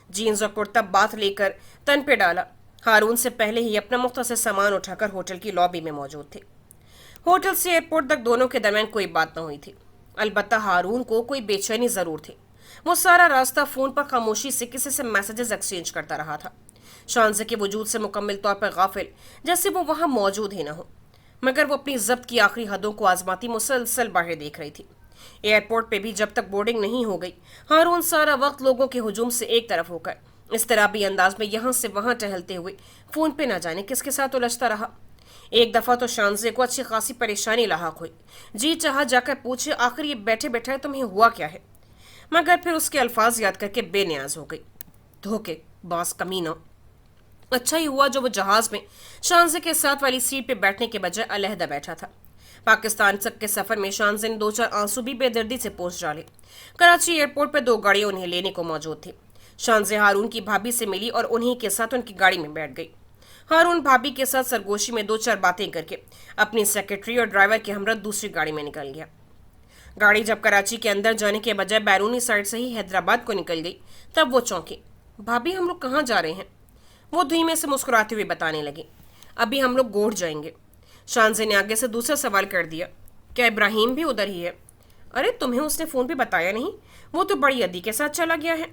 جینز اور کرتا باتھ لے کر تن پہ ڈالا۔ ہارون سے پہلے ہی اپنا مختصر سامان اٹھا کر ہوٹل کی لابی میں موجود تھے۔ ہوٹل سے ایئرپورٹ تک دونوں کے درمیان کوئی بات نہ ہوئی تھی، البتہ ہارون کو کوئی بے چینی ضرور تھی۔ وہ سارا راستہ فون پر خاموشی سے کسی سے میسجز ایکسچینج کرتا رہا تھا، شانزے کے وجود سے مکمل طور پر غافل، جیسے وہ وہاں موجود ہی نہ ہو۔ مگر وہ اپنی ضبط کی آخری حدوں کو آزماتی مسلسل باہر دیکھ رہی تھی۔ ایئرپورٹ پہ بھی جب تک بورڈنگ نہیں ہو گئی، ہارون سارا وقت لوگوں کے ہجوم سے ایک طرف ہو کر اس طرح بھی انداز میں یہاں سے وہاں ٹہلتے ہوئے فون پہ نہ جانے کس کے ساتھ الجھتا رہا۔ ایک دفعہ تو شانزے کو اچھی خاصی پریشانی لاحق ہوئی، جی چاہا جا کر پوچھے آخر یہ بیٹھے بیٹھے تمہیں ہوا کیا ہے، مگر پھر اس کے الفاظ یاد کر کے بے نیاز ہو گئی۔ دھوکے باز کمینہ۔ اچھا ہی ہوا جو وہ جہاز میں شانزے کے ساتھ والی سیٹ پہ بیٹھنے کے بجائے علیحدہ بیٹھا تھا۔ پاکستان تک کے سفر میں شانزے نے 2-4 آنسو بھی بے دردی سے پوچھ ڈالے۔ کراچی ایئرپورٹ پہ 2 گاڑیاں انہیں لینے کو موجود تھی۔ شانزے ہارون کی بھابھی سے ملی اور انہی کے ساتھ ان کی گاڑی میں بیٹھ گئی۔ ہارون بھابھی کے ساتھ سرگوشی میں 2-4 باتیں کر کے اپنی سیکرٹری اور ڈرائیور کے ہمراہ دوسری گاڑی میں نکل گیا۔ گاڑی جب کراچی کے اندر جانے کے بجائے بیرونی سائڈ سے ہی حیدرآباد کو نکل گئی تب وہ چونکی۔ بھابھی، ہم لوگ کہاں جا رہے ہیں؟ وہ دھیمے سے مسکراتے ہوئے بتانے لگی۔ ابھی ہم لوگ گوڑ جائیں گے۔ شانزے نے آگے سے دوسرا سوال کر دیا، کیا ابراہیم بھی ادھر ہی ہے؟ ارے تمہیں اس نے فون پہ بتایا نہیں؟ وہ تو بڑی ادی کے ساتھ چلا گیا ہے۔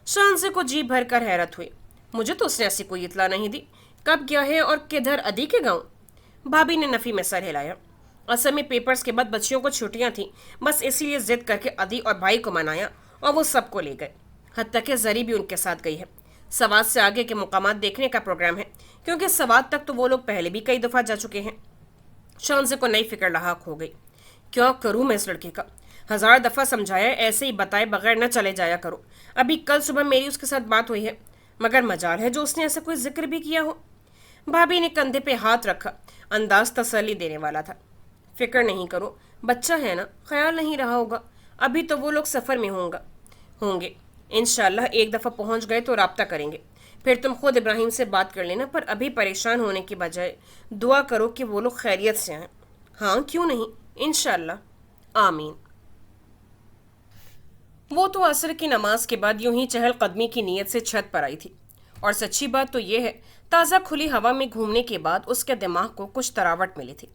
شانزے کو جی بھر کر حیرت ہوئی، مجھے تو اس نے ایسی کوئی اطلاع نہیں دی، کب گیا ہے اور کدھر؟ ادی کے گاؤں؟ بھابھی نے نفی میں سر ہلایا۔ اصل میں پیپرز کے بعد بچیوں کو چھٹیاں تھیں، بس اسی لیے ضد کر کے ادی اور بھائی کو منایا اور وہ سب کو لے گئے، حتیٰ کہ زری بھی ان کے ساتھ گئی ہے۔ سوات سے آگے کے مقامات دیکھنے کا پروگرام ہے، کیونکہ سوات تک تو وہ لوگ پہلے بھی کئی دفعہ جا چکے ہیں۔ شانزے کو نئی فکر لاحق ہو گئی، کیا کروں میں اس لڑکے کا؟ 1000 دفعہ سمجھایا ایسے ہی بتائے بغیر نہ چلے جایا کرو۔ ابھی کل صبح میری اس کے ساتھ بات ہوئی ہے، مگر مجال ہے جو اس نے ایسا کوئی ذکر بھی کیا ہو۔ بھابھی نے کندھے پہ ہاتھ رکھا، انداز تسلی دینے والا تھا۔ فکر نہیں کرو، بچہ ہے نا، خیال نہیں رہا ہوگا، ابھی تو وہ لوگ سفر میں ہوں گے۔ انشاءاللہ ایک دفعہ پہنچ گئے تو رابطہ کریں گے، پھر تم خود ابراہیم سے بات کر لینا، پر ابھی پریشان ہونے کی بجائے دعا کرو کہ وہ لوگ خیریت سے آئیں۔ ہاں کیوں نہیں، انشاءاللہ، آمین۔ وہ تو عصر کی نماز کے بعد یوں ہی چہل قدمی کی نیت سے چھت پر آئی تھی، اور سچی بات تو یہ ہے تازہ کھلی ہوا میں گھومنے کے بعد اس کے دماغ کو کچھ تراوٹ ملی تھی،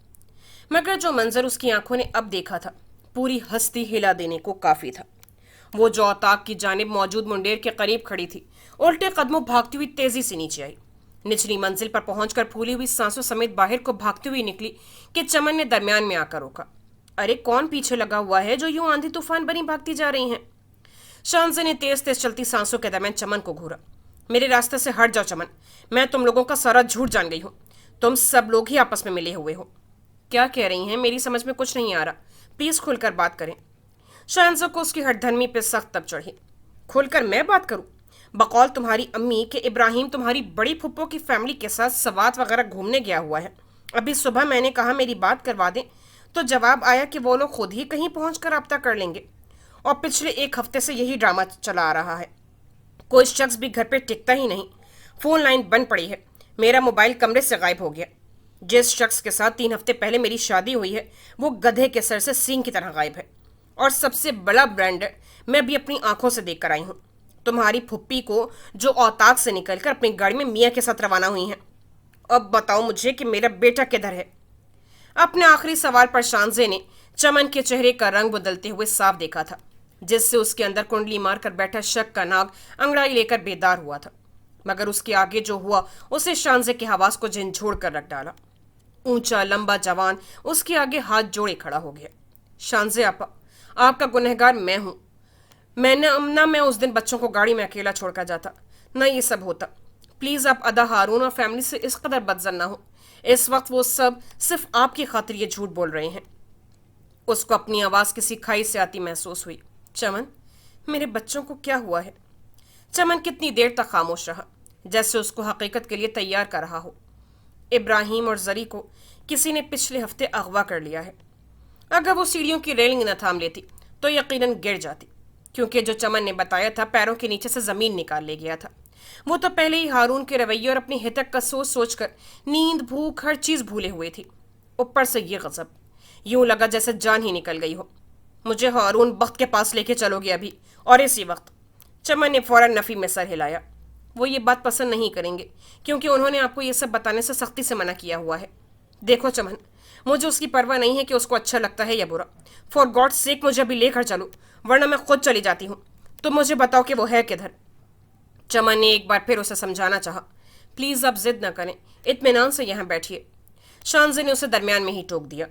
مگر جو منظر اس کی آنکھوں نے اب دیکھا تھا پوری ہستی ہلا دینے کو کافی تھا۔ وہ جو اوتاق کی جانب موجود منڈیر کے قریب کھڑی تھی، الٹے قدموں بھاگتی ہوئی تیزی سے نیچے آئی، نچلی منزل پر پہنچ کر پھولی ہوئی سانسوں سمیت باہر کو بھاگتی ہوئی نکلی کہ چمن نے درمیان میں آ کر روکا۔ ارے کون پیچھے لگا ہوا ہے جو یوں آندھی طوفان بنی بھاگتی جا رہی ہیں؟ شانزے نے تیز تیز چلتی سانسوں کے درمیان چمن کو گھورا۔ میرے راستے سے ہٹ جاؤ چمن، میں تم لوگوں کا سارا جھوٹ جان گئی ہوں، تم سب لوگ ہی آپس میں ملے ہوئے ہو۔ کیا کہہ رہی ہیں؟ میری سمجھ میں کچھ نہیں آ رہا، پلیز کھل کر بات کریں۔ شانزے کو اس کی ہٹ دھرمی پہ سخت تب چڑھی۔ کھل کر میں بات کروں؟ بقول تمہاری امی کہ ابراہیم تمہاری بڑی پھپھو کی فیملی کے ساتھ سوات وغیرہ گھومنے گیا ہوا ہے، ابھی صبح میں نے کہا میری بات کروا دیں تو جواب آیا کہ وہ لوگ خود ہی کہیں پہنچ کر رابطہ کر لیں گے، اور پچھلے 1 ہفتے سے یہی ڈرامہ چلا آ رہا ہے۔ کوئی شخص بھی گھر پہ ٹکتا ہی نہیں، فون لائن بند پڑی ہے، میرا موبائل کمرے سے غائب ہو گیا، جس شخص کے ساتھ 3 ہفتے پہلے میری شادی ہوئی ہے وہ گدھے کے سر سے سینگ کی طرح غائب ہے، اور سب سے بڑا برانڈ میں بھی اپنی آنکھوں سے دیکھ کر آئی ہوں، تمہاری پھپھی کو جو اوتاق سے نکل کر اپنی گاڑی میں میاں کے ساتھ روانہ ہوئی ہیں۔ اب بتاؤ مجھے کہ میرا بیٹا کدھر ہے؟ اپنے آخری سوال پر شانزے نے چمن کے چہرے کا رنگ بدلتے ہوئے صاف دیکھا تھا۔ جس سے اس کے اندر کنڈلی مار کر بیٹھا شک کا ناگ انگڑائی لے کر بیدار ہوا تھا، مگر اس کے آگے جو ہوا اسے شانزے کے حواس کو جھنجھوڑ کر رکھ ڈالا۔ اونچا لمبا جوان اس کے آگے ہاتھ جوڑے کھڑا ہو گیا۔ شانزے آپا، آپ کا گنہگار میں ہوں۔ نہ میں اس دن بچوں کو گاڑی میں اکیلا چھوڑ کر جاتا، نہ یہ سب ہوتا۔ پلیز آپ ادا ہارون اور فیملی سے اس قدر بدظن نہ ہو۔ اس وقت وہ سب صرف آپ کی خاطر یہ جھوٹ بول رہے ہیں۔ اس کو اپنی آواز کسی کھائی سے آتی محسوس ہوئی۔ چمن، میرے بچوں کو کیا ہوا ہے؟ چمن کتنی دیر تک خاموش رہا، جیسے اس کو حقیقت کے لیے تیار کر رہا ہو۔ ابراہیم اور زری کو کسی نے پچھلے ہفتے اغوا کر لیا ہے۔ اگر وہ سیڑھیوں کی ریلنگ نہ تھام لیتی تو یقیناً گر جاتی، کیونکہ جو چمن نے بتایا تھا پیروں کے نیچے سے زمین نکال لے گیا تھا۔ وہ تو پہلے ہی ہارون کے رویے اور اپنی ہتک کا سوچ سوچ کر نیند بھوک ہر چیز بھولے ہوئے تھی۔ اوپر سے یہ غضب، یوں لگا جیسے جان ہی نکل گئی ہو۔ مجھے ہارون بخت کے پاس لے کے چلو گے ابھی اور اسی وقت۔ چمن نے فوراً نفی میں سر ہلایا۔ وہ یہ بات پسند نہیں کریں گے، کیونکہ انہوں نے آپ کو یہ سب بتانے سے سختی سے منع کیا ہوا ہے۔ دیکھو چمن، مجھے اس کی پرواہ نہیں ہے کہ اس کو اچھا لگتا ہے یا برا۔ فار گاڈ سیک مجھے ابھی لے کر چلو، ورنہ میں خود چلی جاتی ہوں۔ تم مجھے بتاؤ کہ وہ ہے کدھر۔ چمن نے ایک بار پھر اسے سمجھانا چاہا۔ پلیز آپ ضد نہ کریں، اطمینان سے یہاں بیٹھیے۔ شانزے نے اسے درمیان میں ہی ٹوک دیا۔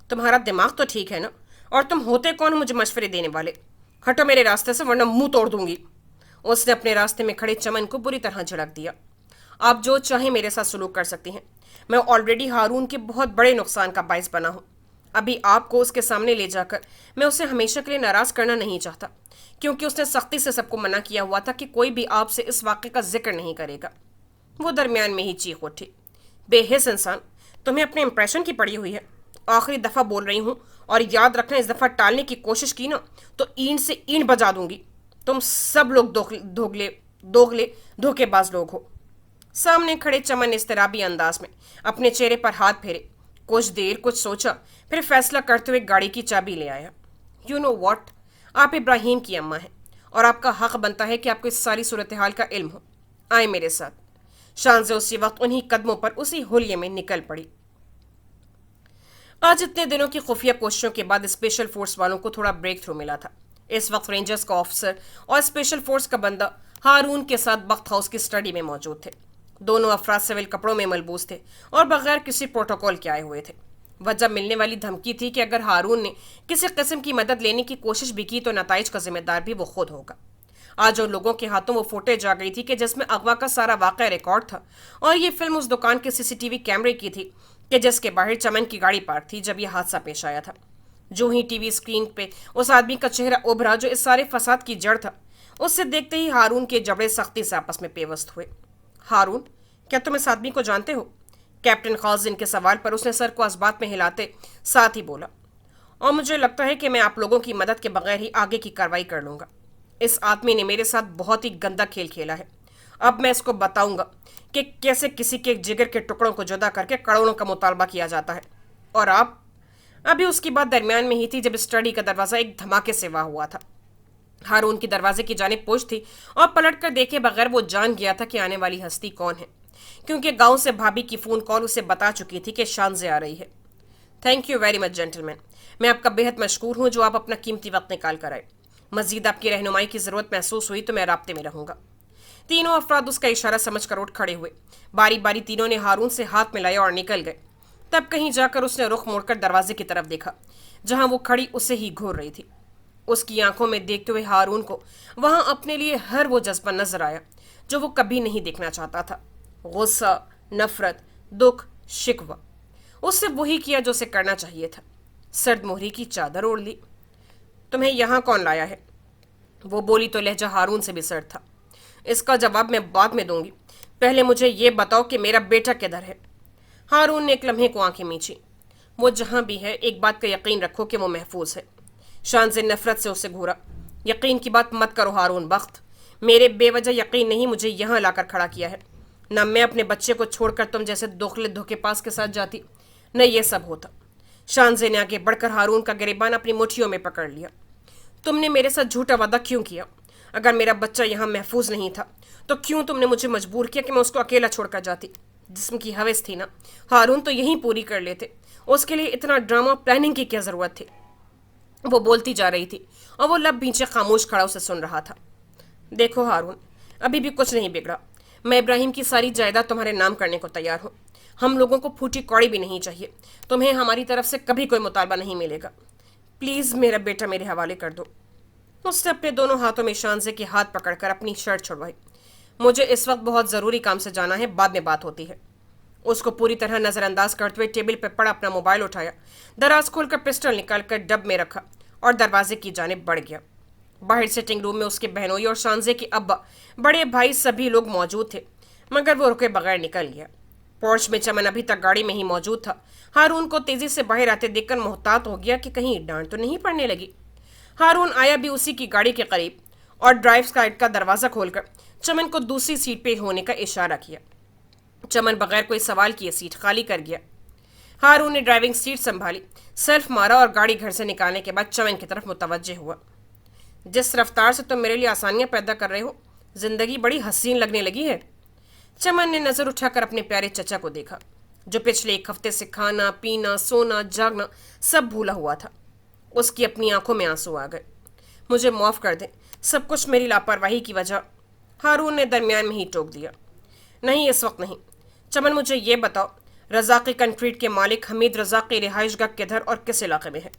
تمہارا دماغ تو ٹھیک ہے نا؟ اور تم ہوتے کون مجھے مشورے دینے والے؟ ہٹو میرے راستے سے ورنہ منہ توڑ دوں گی۔ اس نے اپنے راستے میں کھڑے چمن کو بری طرح جھڑک دیا۔ آپ جو چاہیں میرے ساتھ سلوک کر سکتی ہیں، میں آلریڈی ہارون کے بہت بڑے نقصان کا باعث بنا ہوں۔ ابھی آپ کو اس کے سامنے لے جا کر میں اسے ہمیشہ کے لیے ناراض کرنا نہیں چاہتا، کیونکہ اس نے سختی سے سب کو منع کیا ہوا تھا کہ کوئی بھی آپ سے اس واقعے کا ذکر نہیں کرے گا۔ وہ درمیان میں ہی چیخ اٹھی۔ بے حس انسان، تمہیں اپنے امپریشن کی پڑی ہوئی ہے۔ آخری دفعہ بول رہی ہوں، اور یاد رکھنا اس دفعہ ٹالنے کی کوشش کی نا تو اینٹ سے اینٹ بجا دوں گی۔ تم سب لوگ دوغلے دھوکے باز لوگ ہو۔ سامنے کھڑے چمن نے اضطرابی انداز میں اپنے چہرے پر ہاتھ پھیرے، کچھ دیر کچھ سوچا، پھر فیصلہ کرتے ہوئے گاڑی کی چابی لے آیا۔ یو نو واٹ، آپ ابراہیم کی اماں ہیں اور آپ کا حق بنتا ہے کہ آپ کو اس ساری صورتحال کا علم ہو۔ آئیں میرے ساتھ۔ شانزے اسی وقت انہی قدموں پر اسی ہولیے میں نکل پڑی۔ آج اتنے دنوں کی خفیہ کوششوں کے بعد اسپیشل فورس والوں کو تھوڑا بریک تھرو ملا تھا۔ اس وقت رینجرز کا آفیسر اور اسپیشل فورس کا بندہ ہارون کے ساتھ بخت ہاؤس کی اسٹڈی میں موجود تھے۔ دونوں افراد سول کپڑوں میں ملبوس تھے اور بغیر کسی پروٹوکول کے آئے ہوئے تھے۔ وجہ ملنے والی دھمکی تھی کہ اگر ہارون نے کسی قسم کی مدد لینے کی کوشش بھی کی تو نتائج کا ذمہ دار بھی وہ خود ہوگا۔ آج ان لوگوں کے ہاتھوں وہ فوٹیج آ گئی تھی کہ جس میں اغوا کا سارا واقعہ ریکارڈ تھا، اور یہ فلم اس دکان کے سی سی ٹی وی کیمرے کی تھی کہ جس کے باہر چمن کی گاڑی پارک تھی جب یہ حادثہ پیش آیا تھا۔ جو ہی ٹی وی اسکرین پہ اس آدمی کا چہرہ ابھرا جو اس سارے فساد کی جڑ تھا، اس سے دیکھتے ہی ہارون کے جبڑے سختی سے آپس میں پیوست ہوئے۔ ہارون، کیا تم اس آدمی کو جانتے ہو؟ کیپٹن خازن کے سوال پر اس نے سر کو اسبات میں ہلاتے ساتھ ہی بولا، اور مجھے لگتا ہے کہ میں آپ لوگوں کی مدد کے بغیر ہی آگے کی کارروائی کر لوں گا۔ اس آدمی نے میرے ساتھ بہت ہی گندا کھیل کھیلا ہے۔ اب میں اس کو بتاؤں گا کہ کیسے کسی کے جگر کے ٹکڑوں کو جدا کر کے کروڑوں کا مطالبہ کیا جاتا ہے۔ اور آپ؟ ابھی اس کی بات درمیان میں ہی تھی جب اسٹڈی کا دروازہ ایک دھماکے سے واہ ہوا تھا۔ ہارون کی دروازے کی جانب پوچھ تھی اور پلٹ کر دیکھے بغیر وہ جان گیا تھا کہ آنے والی ہستی کون ہے، کیونکہ گاؤں سے بھابھی کی فون کال اسے بتا چکی تھی کہ شانزے آ رہی ہے۔ Thank you very much gentleman, میں آپ کا بہت مشکور ہوں جو آپ اپنا قیمتی وقت نکال کر آئے۔ مزید آپ کی رہنمائی کی ضرورت محسوس ہوئی تو میں رابطے میں رہوں گا۔ تینوں افراد اس کا اشارہ سمجھ کر اٹھ کھڑے ہوئے۔ باری باری تینوں نے ہارون سے ہاتھ ملایا اور نکل گئے۔ تب کہیں جا کر اس نے رخ موڑ کر دروازے کی طرف دیکھا جہاں وہ کھڑی اسے ہی گھور رہی تھی۔ اس کی آنکھوں میں دیکھتے ہوئے ہارون کو وہاں اپنے لیے ہر وہ جذبہ نظر آیا جو وہ کبھی نہیں دیکھنا چاہتا تھا۔ غصہ، نفرت، دکھ، شکوہ۔ اس سے وہی کیا جو اسے کرنا چاہیے تھا۔ سرد مہری کی چادر اوڑھ لی۔ تمہیں یہاں کون لایا ہے؟ وہ بولی تو لہجہ ہارون سے بھی سرد تھا۔ اس کا جواب میں بعد میں دوں گی، پہلے مجھے یہ بتاؤ کہ میرا بیٹا کدھر ہے؟ ہارون نے ایک لمحے کو آنکھیں میچھی۔ وہ جہاں بھی ہے ایک بات کا یقین رکھو کہ وہ محفوظ ہے۔ شانزے نفرت سے اسے گھورا۔ یقین کی بات مت کرو ہارون بخت، میرے بے وجہ یقین نہیں مجھے یہاں لا کر کھڑا کیا ہے۔ نہ میں اپنے بچے کو چھوڑ کر تم جیسے دوخلے دھوکے پاس کے ساتھ جاتی، نہ یہ سب ہوتا۔ شانزے نے آگے بڑھ کر ہارون کا گریبان اپنی مٹھیوں میں پکڑ لیا۔ تم نے میرے ساتھ جھوٹا وعدہ کیوں کیا؟ اگر میرا بچہ یہاں محفوظ نہیں تھا تو کیوں تم نے مجھے مجبور کیا کہ میں اس کو اکیلا چھوڑ کر جاتی؟ جسم کی ہوس تھی نا، ہارون تو یہیں پوری کر لیتے۔ اس کے لیے اتنا ڈرامہ پلاننگ کی کیا ضرورت تھی؟ वो बोलती जा रही थी और वो लब भींचे खामोश खड़ा उसे सुन रहा था। देखो हारून, अभी भी कुछ नहीं बिगड़ा। मैं इब्राहिम की सारी जायदाद तुम्हारे नाम करने को तैयार हूँ। हम लोगों को फूटी कौड़ी भी नहीं चाहिए। तुम्हें हमारी तरफ से कभी कोई मुतालबा नहीं मिलेगा। प्लीज़ मेरा बेटा मेरे हवाले कर दो। उसने अपने दोनों हाथों में शानजे के हाथ पकड़कर अपनी शर्ट छुड़वाई। मुझे इस वक्त बहुत ज़रूरी काम से जाना है, बाद में बात होती है। उसको पूरी तरह नज़रअंदाज करते हुए टेबल पर पड़ा अपना मोबाइल उठाया, दराज खोलकर पिस्टल निकालकर डब में रखा और दरवाजे की जानिब बढ़ गया। बाहर सिटिंग रूम में उसके बहनोई और शानजे के अब्बा, बड़े भाई, सभी लोग मौजूद थे, मगर वो रुके बगैर निकल गया। पोर्च में चमन अभी तक गाड़ी में ही मौजूद था। हारून को तेजी से बाहर आते देखकर मोहतात हो गया कि कहीं डांट तो नहीं पड़ने लगी। हारून आया भी उसी की गाड़ी के करीब और ड्राइव साइड का दरवाज़ा खोलकर चमन को दूसरी सीट पे होने का इशारा किया। चमन बगैर कोई सवाल किए सीट खाली कर गया। हारून ने ड्राइविंग सीट संभाली, सेल्फ मारा और गाड़ी घर से निकालने के बाद चमन की तरफ मुतवज्जे हुआ। जिस रफ्तार से तुम मेरे लिए आसानियां पैदा कर रहे हो, जिंदगी बड़ी हसीन लगने लगी है। चमन ने नज़र उठाकर अपने प्यारे चचा को देखा, जो पिछले एक हफ्ते से खाना पीना सोना जागना सब भूला हुआ था। उसकी अपनी आंखों में आंसू आ गए। मुझे माफ़ कर दें, सब कुछ मेरी लापरवाही की वजह। हारून ने दरमियान में ही टोक दिया। नहीं, इस वक्त नहीं। चमन, मुझे ये बताओ, रज़ाक़ी कंक्रीट के मालिक हमीद रज़ा की रिहाइशगाह किधर और किस इलाके में है?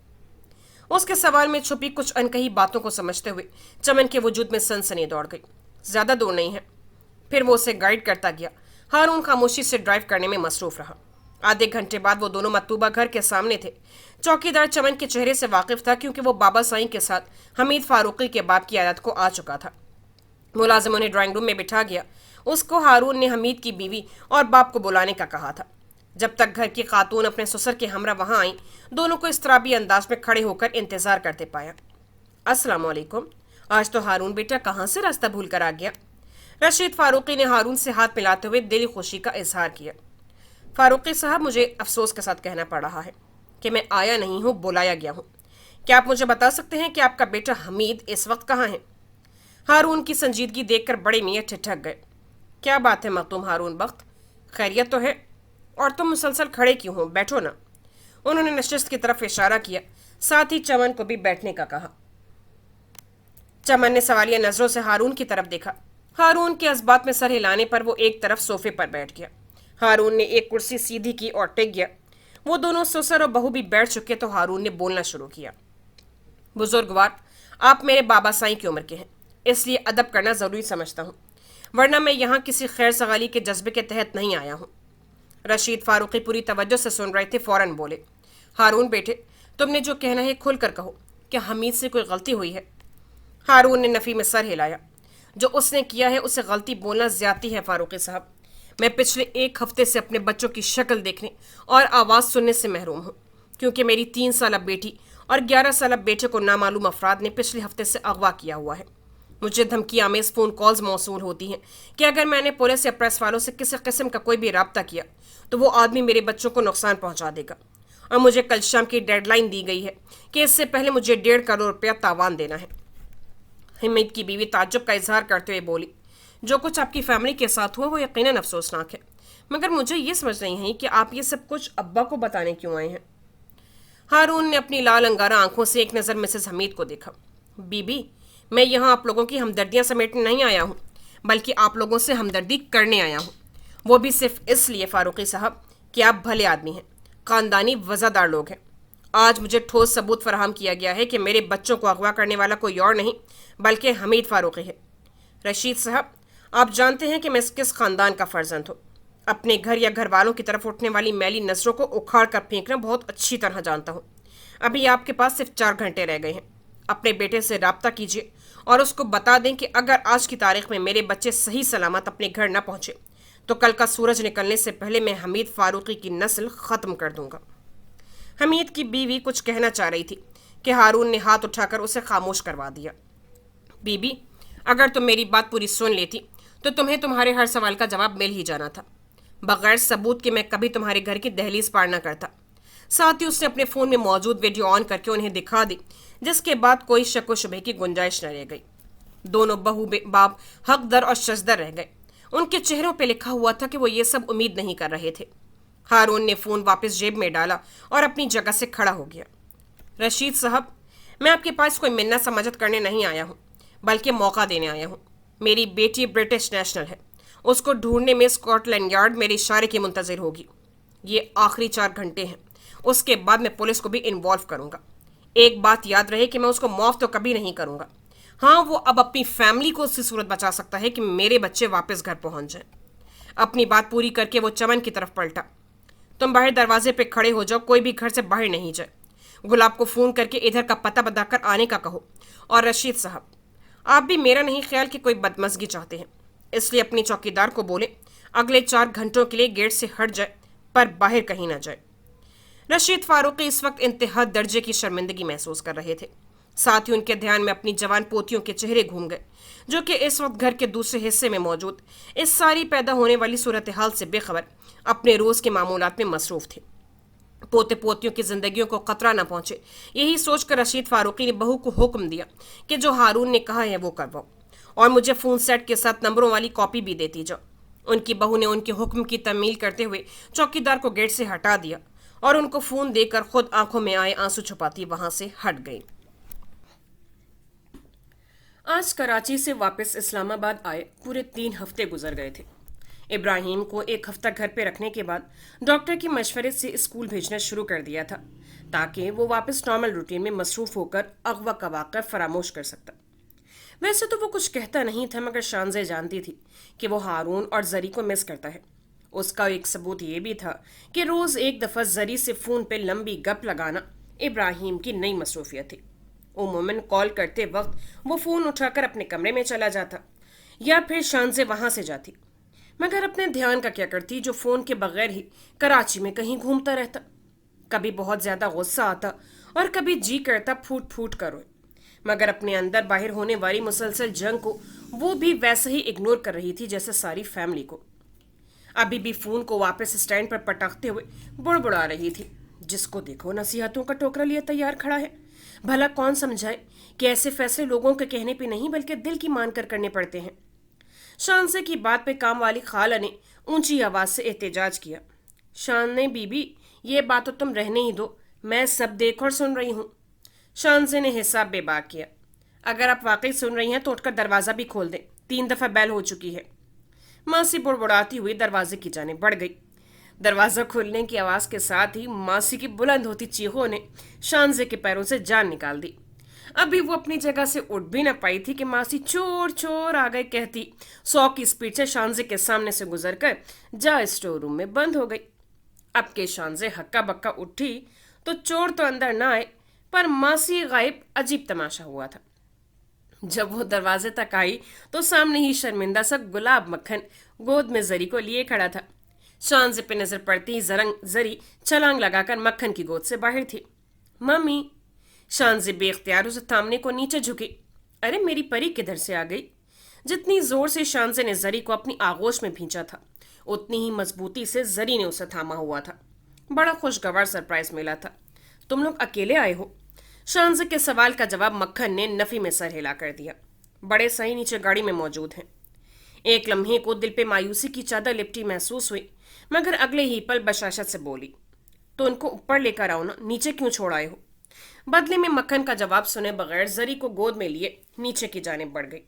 उसके सवाल में छुपी कुछ अनकही बातों को समझते हुए चमन के वजूद में सनसनी दौड़ गई। ज़्यादा दूर नहीं है। फिर वो उसे गाइड करता गया। हारून खामोशी से ड्राइव करने में मसरूफ रहा। आधे घंटे बाद वो दोनों मतलूबा घर के सामने थे। चौकीदार चमन के चेहरे से वाकिफ था, क्योंकि वो बाबा साईं के साथ हमीद फारूकी के बाप की आदत को आ चुका था। मुलाजिम उन्हें ड्राइंग रूम में बिठा गया। उसको हारून ने हमीद की बीवी और बाप को बुलाने का कहा था। जब तक घर की खातून अपने ससुर के हमरा वहाँ आई, दोनों को इस तराबी अंदाज में खड़े होकर इंतजार करते पाया। अस्सलाम वालेकुम। आज तो हारून बेटा कहाँ से रास्ता भूल कर आ गया? रशीद फारूकी ने हारून से हाथ मिलाते हुए दिली खुशी का इजहार किया। फारूकी साहब, मुझे अफसोस के साथ कहना पड़ रहा है कि मैं आया नहीं हूँ, बुलाया गया हूँ। क्या आप मुझे बता सकते हैं कि आपका बेटा हमीद इस वक्त कहाँ है? हारून की संजीदगी देखकर बड़े मियाँ ठिठक गए। क्या बात है मखदूम हारून बख्त, खैरियत तो है? और तुम मुसलसल खड़े क्यों हो? बैठो ना। उन्होंने नशिस्त की तरफ इशारा किया, साथ ही चमन को भी बैठने का कहा। चमन ने सवालिया नजरों से हारून की तरफ देखा। हारून के इस्बात में सर हिलाने पर वो एक तरफ सोफे पर बैठ गया। हारून ने एक कुर्सी सीधी की और टिक गया। वो दोनों ससुर और बहू भी बैठ चुके तो हारून ने बोलना शुरू किया। बुजुर्गवार, आप मेरे बाबा साईं की उम्र के हैं, इसलिए अदब करना ज़रूरी समझता हूँ, वरना मैं यहाँ किसी खैर सगाली के जज्बे के तहत नहीं आया हूँ। रशीद फारूकी पूरी तवज्जो से सुन रहे थे, फ़ौरन बोले, हारून बेटे, तुमने जो कहना है खुल कर कहो। क्या हमीद से कोई गलती हुई है? हारून ने नफ़ी में सर हिलाया। जो उसने किया है उसे गलती बोलना ज़्यादती है फारूकी साहब। मैं पिछले एक हफ्ते से अपने बच्चों की शक्ल देखने और आवाज़ सुनने से महरूम हूँ, क्योंकि मेरी 3 साल बेटी और 11 साल बेटे को नामालूम अफराद ने पिछले हफ्ते से अगवा किया हुआ है। मुझे धमकी आमेज फ़ोन कॉल्स मौसूल होती हैं कि अगर मैंने पुलिस या प्रेस वालों से किसी किस्म का कोई भी रब्ता किया तो वो आदमी मेरे बच्चों को नुकसान पहुंचा देगा। और मुझे कल शाम की डेडलाइन दी गई है कि इससे पहले मुझे 1.5 करोड़ रुपया तावान देना है। हमीद की बीवी ताज्जुब का इजहार करते हुए बोली, जो कुछ आपकी फैमिली के साथ हुआ वो यकीनन अफसोसनाक है, मगर मुझे ये समझ नहीं है कि आप ये सब कुछ अब्बा को बताने क्यों आए हैं। हारून ने अपनी लाल अंगारा आंखों से एक नज़र मिसेस हमीद को देखा। बीबी, मैं यहाँ आप लोगों की हमदर्दियाँ समेटने नहीं आया हूँ, बल्कि आप लोगों से हमदर्दी करने आया हूँ। वो भी सिर्फ इसलिए फारूकी साहब कि आप भले आदमी हैं, ख़ानदानी वज़ादार लोग हैं। आज मुझे ठोस सबूत फराहम किया गया है कि मेरे बच्चों को अगवा करने वाला कोई और नहीं बल्कि हमीद फारूकी है। रशीद साहब, आप जानते हैं कि मैं किस ख़ानदान का फ़र्जंद हूँ। अपने घर या घर वालों की तरफ उठने वाली मैली नज़रों को उखाड़ कर फेंकना बहुत अच्छी तरह जानता हूँ। अभी आपके पास सिर्फ 4 घंटे रह गए हैं। अपने बेटे से रब्ता कीजिए और उसको बता दें कि अगर आज की तारीख में मेरे बच्चे सही सलामत अपने घर न पहुँचे तो कल का सूरज निकलने से पहले मैं हमीद फारूकी की नस्ल ख़त्म कर दूंगा। हमीद की बीवी कुछ कहना चाह रही थी कि हारून ने हाथ उठाकर उसे खामोश करवा दिया। बीबी, अगर तुम मेरी बात पूरी सुन लेती तो तुम्हें तुम्हारे हर सवाल का जवाब मिल ही जाना था। बगैर सबूत के मैं कभी तुम्हारे घर की दहलीज पार न करता। साथ ही उसने अपने फ़ोन में मौजूद वीडियो ऑन करके उन्हें दिखा दी, जिसके बाद कोई शक व शुबे की गुंजाइश न रह गई। दोनों बहू बाप हकदर और शजदर रह गए। उनके चेहरों पे लिखा हुआ था कि वो ये सब उम्मीद नहीं कर रहे थे। हारून ने फ़ोन वापस जेब में डाला और अपनी जगह से खड़ा हो गया। रशीद साहब, मैं आपके पास कोई मिन्नत समझत करने नहीं आया हूँ, बल्कि मौका देने आया हूँ। मेरी बेटी ब्रिटिश नेशनल है। उसको ढूंढने में स्कॉटलैंड यार्ड मेरे इशारे की मुंतज़िर होगी। ये आखिरी 4 घंटे हैं, उसके बाद मैं पुलिस को भी इन्वॉल्व करूँगा। एक बात याद रहे कि मैं उसको माफ़ तो कभी नहीं करूँगा। हाँ, वो अब अपनी फैमिली को उससे सूरत बचा सकता है कि मेरे बच्चे वापस घर पहुँच जाएं। अपनी बात पूरी करके वो चमन की तरफ पलटा। तुम बाहर दरवाजे पे खड़े हो जाओ, कोई भी घर से बाहर नहीं जाए। गुलाब को फ़ोन करके इधर का पता बताकर आने का कहो। और रशीद साहब, आप भी मेरा नहीं ख्याल कि कोई बदमज़गी चाहते हैं, इसलिए अपनी चौकीदार को बोले अगले 4 घंटों के लिए गेट से हट जाए, पर बाहर कहीं ना जाए। रशीद फारूकी इस वक्त इंतहा दर्जे की शर्मिंदगी महसूस कर रहे थे। साथ ही उनके ध्यान में अपनी जवान पोतियों के चेहरे घूम गए, जो कि इस वक्त घर के दूसरे हिस्से में मौजूद इस सारी पैदा होने वाली सूरत हाल से बेखबर अपने रोज़ के मामूलात में मसरूफ़ थे। पोते पोतियों की जिंदगियों को खतरा न पहुंचे, यही सोचकर रशीद फारूकी ने बहू को हुक्म दिया कि जो हारून ने कहा है वो करवाओ, और मुझे फ़ोन सेट के साथ नंबरों वाली कॉपी भी देती जाओ। उनकी बहू ने उनके हुक्म की तमील करते हुए चौकीदार को गेट से हटा दिया और उनको फ़ोन देकर खुद आंखों में आए आंसू छुपाती वहां से हट गई। आज कराची से वापस इस्लामाबाद आए पूरे 3 हफ्ते गुजर गए थे। इब्राहिम को 1 हफ्ता घर पे रखने के बाद डॉक्टर की मशवरे से स्कूल भेजना शुरू कर दिया था, ताकि वो वापस नॉर्मल रूटीन में मसरूफ़ होकर अगवा का वाक़या फरामोश कर सकता। वैसे तो वो कुछ कहता नहीं था, मगर शानज़े जानती थी कि वो हारून और जरी को मिस करता है। उसका एक सबूत ये भी था कि रोज़ एक दफ़ा जरी से फ़ोन पे लंबी गप लगाना इब्राहिम की नई मसरूफियत थी। उमूमन कॉल करते वक्त वो फ़ोन उठाकर अपने कमरे में चला जाता, या फिर शानज़े वहाँ से जाती, मगर अपने ध्यान का क्या करती जो फ़ोन के बगैर ही कराची में कहीं घूमता रहता। कभी बहुत ज़्यादा गुस्सा आता और कभी जी करता फूट फूट कर रोए, मगर अपने अंदर बाहर होने वाली मुसलसल जंग को वो भी वैसे ही इग्नोर कर रही थी जैसे सारी फैमिली को। अभी भी फ़ोन को वापस स्टैंड पर पटकते हुए बुड़बुड़ा रही थी, जिसको देखो नसीहतों का टोकरा लिए तैयार खड़ा है। भला कौन समझाए कि ऐसे फैसले लोगों के कहने पे नहीं बल्कि दिल की मान कर करने पड़ते हैं। शानसे की बात पे काम वाली खाला ने ऊंची आवाज से एहतजाज किया। शान बीबी, ये बात तो तुम रहने ही दो, मैं सब देख और सुन रही हूँ। शानसे ने हिसाब बेबाक किया। अगर आप वाकई सुन रही हैं तो उठकर दरवाज़ा भी खोल दें, 3 दफ़ा बैल हो चुकी है। मासी बुड़बुड़ाती हुई दरवाजे की जाने बढ़ गई। दरवाज़ा खुलने की आवाज़ के साथ ही मासी की बुलंद होती चीखों ने शानजे के पैरों से जान निकाल दी। अभी वो अपनी जगह से उठ भी न पाई थी कि मासी चोर चोर आ गए कहती 100 की स्पीड से शानजे के सामने से गुजर कर जा स्टोर रूम में बंद हो गई। अब के शानजे हक्का बक्का उठी तो चोर तो अंदर ना आए, पर मासी गायब। अजीब तमाशा हुआ था। जब वो दरवाजे तक आई तो सामने ही शर्मिंदा सा गुलाब मक्खन गोद में जरी को लिए खड़ा था। शानजे पे नजर पड़ती ही जरी छलांग लगाकर मक्खन की गोद से बाहर थी। मम्मी। शानजे बेख्तियार उसे थामने को नीचे झुकी। अरे मेरी परी किधर से आ गई? जितनी जोर से शानजे ने जरी को अपनी आगोश में भींचा था, उतनी ही मजबूती से जरी ने उसे थामा हुआ था। बड़ा खुशगवार सरप्राइज मिला था। तुम लोग अकेले आए हो? शानजे के सवाल का जवाब मक्खन ने नफी में सर हिला कर दिया। बड़े सही नीचे गाड़ी में मौजूद हैं। एक लम्हे को दिल पे मायूसी की चादर लिपटी महसूस हुई, मगर अगले ही पल बशाशत से बोली, तो उनको ऊपर लेकर आओ ना, नीचे क्यों छोड़ आए हो? बदले में मक्खन का जवाब सुने बगैर जरी को गोद में लिए नीचे की जानिब बढ़ गई।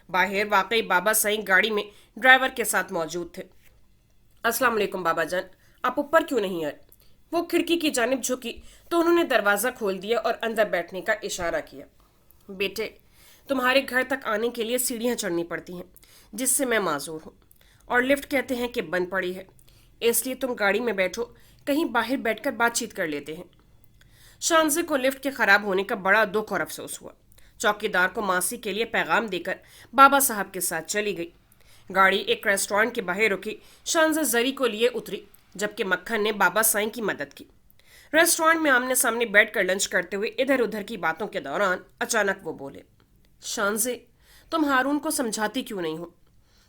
बाहर वाकई बाबा सईं गाड़ी में ड्राइवर के साथ मौजूद थे। अस्सलाम वालेकुम बाबा जान, आप ऊपर क्यों नहीं आए? वो खिड़की की जानिब झुकी तो उन्होंने दरवाज़ा खोल दिया और अंदर बैठने का इशारा किया। बेटे, तुम्हारे घर तक आने के लिए सीढ़ियाँ चढ़नी पड़ती हैं, जिससे मैं माजूर हूँ, और लिफ्ट कहते हैं कि बंद पड़ी है, इसलिए तुम गाड़ी में बैठो, कहीं बाहर बैठकर बातचीत कर लेते हैं। शानजे को लिफ्ट के ख़राब होने का बड़ा दुख और अफसोस हुआ। चौकीदार को मासी के लिए पैगाम देकर बाबा साहब के साथ चली गई। गाड़ी एक रेस्टोरेंट के बाहर रुकी। शानजे जरी को लिए उतरी, जबकि मक्खन ने बाबा साईं की मदद की। रेस्टोरेंट में आमने सामने बैठकर लंच करते हुए इधर उधर की बातों के दौरान अचानक वो बोले, शानजे, तुम हारून को समझाती क्यों नहीं हो?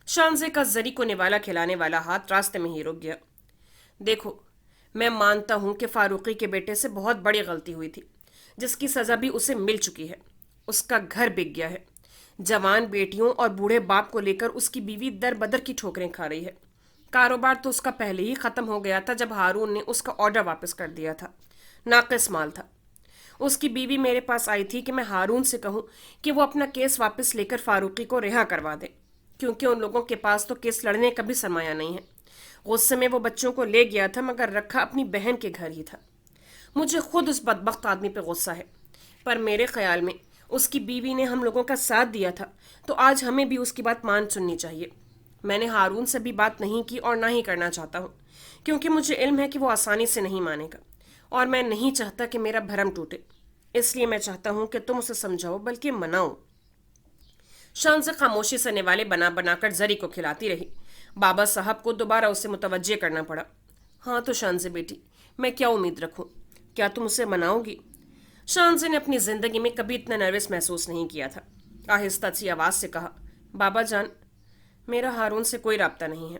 शानजे का जरी को निवाला खिलाने वाला हाथ रास्ते में ही रुक गया। देखो, मैं मानता हूं कि फारूकी के बेटे से बहुत बड़ी गलती हुई थी, जिसकी सज़ा भी उसे मिल चुकी है। उसका घर बिक गया है। जवान बेटियों और बूढ़े बाप को लेकर उसकी बीवी दर बदर की ठोकरें खा रही है। कारोबार तो उसका पहले ही ख़त्म हो गया था जब हारून ने उसका ऑर्डर वापस कर दिया था। नाक़िस माल था। اس کی بیوی میرے پاس آئی تھی کہ میں ہارون سے کہوں کہ وہ اپنا کیس واپس لے کر فاروقی کو رہا کروا دے، کیونکہ ان لوگوں کے پاس تو کیس لڑنے کا بھی سرمایہ نہیں ہے۔ غصے میں وہ بچوں کو لے گیا تھا، مگر رکھا اپنی بہن کے گھر ہی تھا۔ مجھے خود اس بدبخت آدمی پہ غصہ ہے، پر میرے خیال میں اس کی بیوی نے ہم لوگوں کا ساتھ دیا تھا، تو آج ہمیں بھی اس کی بات مان سننی چاہیے۔ میں نے ہارون سے بھی بات نہیں کی اور نہ ہی کرنا چاہتا ہوں، کیونکہ مجھے علم ہے کہ وہ آسانی سے نہیں مانے گا، اور میں نہیں چاہتا کہ میرا بھرم ٹوٹے۔ اس لیے میں چاہتا ہوں کہ تم اسے سمجھاؤ بلکہ مناؤ۔ شان سے خاموشی سے نوالے بنا بنا کر زری کو کھلاتی رہی۔ بابا صاحب کو دوبارہ اسے متوجہ کرنا پڑا۔ ہاں تو شانزے بیٹی، میں کیا امید رکھوں؟ کیا تم اسے مناؤ گی؟ شانزے نے اپنی زندگی میں کبھی اتنا نروس محسوس نہیں کیا تھا۔ آہستہ سی آواز سے کہا، بابا جان، میرا ہارون سے کوئی رابطہ نہیں ہے۔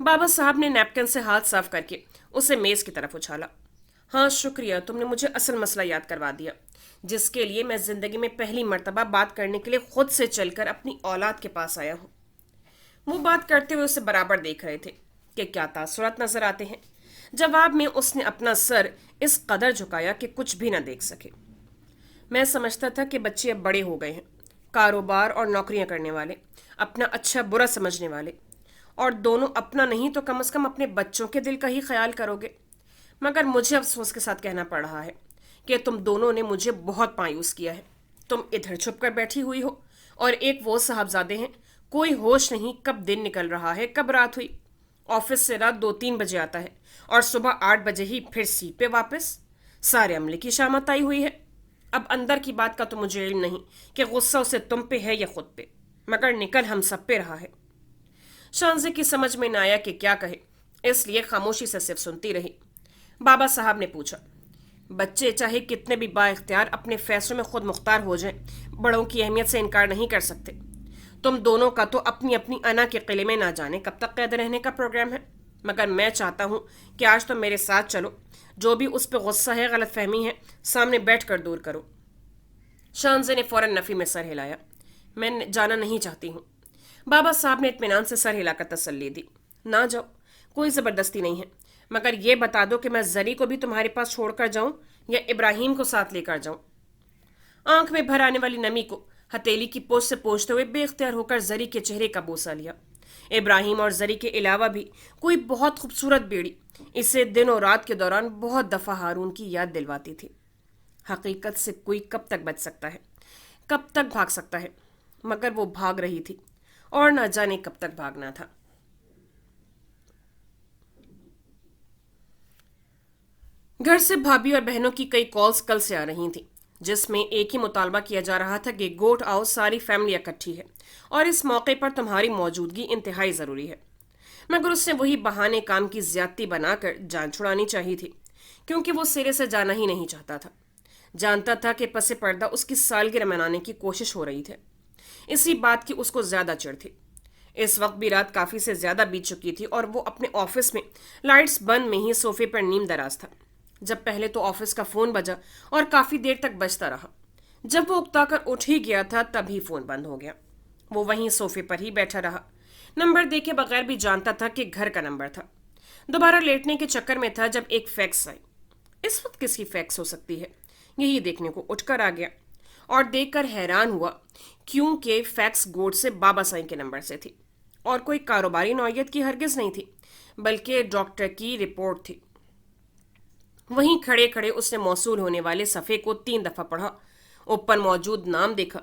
بابا صاحب نے نیپکن سے ہاتھ صاف کر کے اسے میز کی طرف اچھالا۔ ہاں شکریہ، تم نے مجھے اصل مسئلہ یاد کروا دیا، جس کے لیے میں زندگی میں پہلی مرتبہ بات کرنے کے لیے خود سے چل کر اپنی اولاد کے پاس آیا ہوں۔ وہ بات کرتے ہوئے اسے برابر دیکھ رہے تھے کہ کیا تاثرات نظر آتے ہیں۔ جواب میں اس نے اپنا سر اس قدر جھکایا کہ کچھ بھی نہ دیکھ سکے۔ میں سمجھتا تھا کہ بچے اب بڑے ہو گئے ہیں، کاروبار اور نوکریاں کرنے والے، اپنا اچھا برا سمجھنے والے، اور دونوں اپنا نہیں تو کم از کم اپنے بچوں کے دل کا ہی خیال کرو گے۔ مگر مجھے افسوس کے ساتھ کہنا پڑ رہا ہے کہ تم دونوں نے مجھے بہت مایوس کیا ہے۔ تم ادھر چھپ کر بیٹھی ہوئی ہو، اور ایک وہ صاحبزادے ہیں، کوئی ہوش نہیں کب دن نکل رہا ہے کب رات ہوئی۔ آفس سے رات 2-3 بجے آتا ہے اور صبح 8 بجے ہی پھر سیٹ پہ واپس۔ سارے عملے کی شامت آئی ہوئی ہے۔ اب اندر کی بات کا تو مجھے علم نہیں کہ غصہ اسے تم پہ ہے یا خود پہ، مگر نکل ہم سب پہ رہا ہے۔ شانزے کی سمجھ میں نہ آیا کہ کیا کہے، اس لیے خاموشی سے صرف سنتی رہی۔ بابا صاحب نے پوچھا، بچے چاہے کتنے بھی با اختیار اپنے فیصلوں میں خود مختار ہو جائیں، بڑوں کی اہمیت سے انکار نہیں کر سکتے۔ تم دونوں کا تو اپنی اپنی انا کے قلعے میں نہ جانے کب تک قید رہنے کا پروگرام ہے، مگر میں چاہتا ہوں کہ آج تم میرے ساتھ چلو، جو بھی اس پہ غصہ ہے، غلط فہمی ہے، سامنے بیٹھ کر دور کرو۔ شانزے نے فوراً نفی میں سر ہلایا۔ میں جانا نہیں چاہتی ہوں۔ بابا صاحب نے اطمینان سے سر ہلا کر تسلی دی۔ نہ جاؤ، کوئی زبردستی نہیں ہے، مگر یہ بتا دو کہ میں زری کو بھی تمہارے پاس چھوڑ کر جاؤں یا ابراہیم کو ساتھ لے کر جاؤں۔ آنکھ میں بھر آنے والی نمی کو ہتھیلی کی پوچھ سے پوچھتے ہوئے بے اختیار ہو کر زری کے چہرے کا بوسہ لیا۔ ابراہیم اور زری کے علاوہ بھی کوئی بہت خوبصورت بیڑی اسے دن اور رات کے دوران بہت دفعہ ہارون کی یاد دلواتی تھی۔ حقیقت سے کوئی کب تک بچ سکتا ہے، کب تک بھاگ سکتا ہے، مگر وہ بھاگ رہی تھی اور نہ جانے کب تک بھاگنا تھا۔ گھر سے بھابھی اور بہنوں کی کئی کالز کل سے آ رہی تھیں، جس میں ایک ہی مطالبہ کیا جا رہا تھا کہ گوٹ آؤ، ساری فیملی اکٹھی ہے اور اس موقع پر تمہاری موجودگی انتہائی ضروری ہے۔ مگر اس نے وہی بہانے کام کی زیادتی بنا کر جان چھڑانی چاہی تھی، کیونکہ وہ سرے سے جانا ہی نہیں چاہتا تھا۔ جانتا تھا کہ پس پردہ اس کی سالگرہ منانے کی کوشش ہو رہی تھی۔ اسی بات کی اس کو زیادہ چڑ تھی۔ اس وقت بھی رات کافی سے زیادہ بیت چکی تھی اور وہ اپنے آفس میں لائٹس بند میں ہی صوفے پر نیم دراز تھا، جب پہلے تو آفس کا فون بجا اور کافی دیر تک بجتا رہا۔ جب وہ اکتا کر اٹھ ہی گیا تھا تب ہی فون بند ہو گیا۔ وہ وہیں صوفے پر ہی بیٹھا رہا، نمبر دیکھے بغیر بھی جانتا تھا کہ گھر کا نمبر تھا۔ دوبارہ لیٹنے کے چکر میں تھا جب ایک فیکس آئی۔ اس وقت کس کی فیکس ہو سکتی ہے، یہی دیکھنے کو اٹھ کر آ گیا اور دیکھ کر حیران ہوا، کیونکہ فیکس گوڈ سے بابا سائیں کے نمبر سے تھی اور کوئی کاروباری نوعیت کی ہرگز نہیں تھی، بلکہ ڈاکٹر کی رپورٹ تھی۔ وہیں کھڑے کھڑے اس نے موصول ہونے والے صفحے کو 3 دفعہ پڑھا، اوپر موجود نام دیکھا،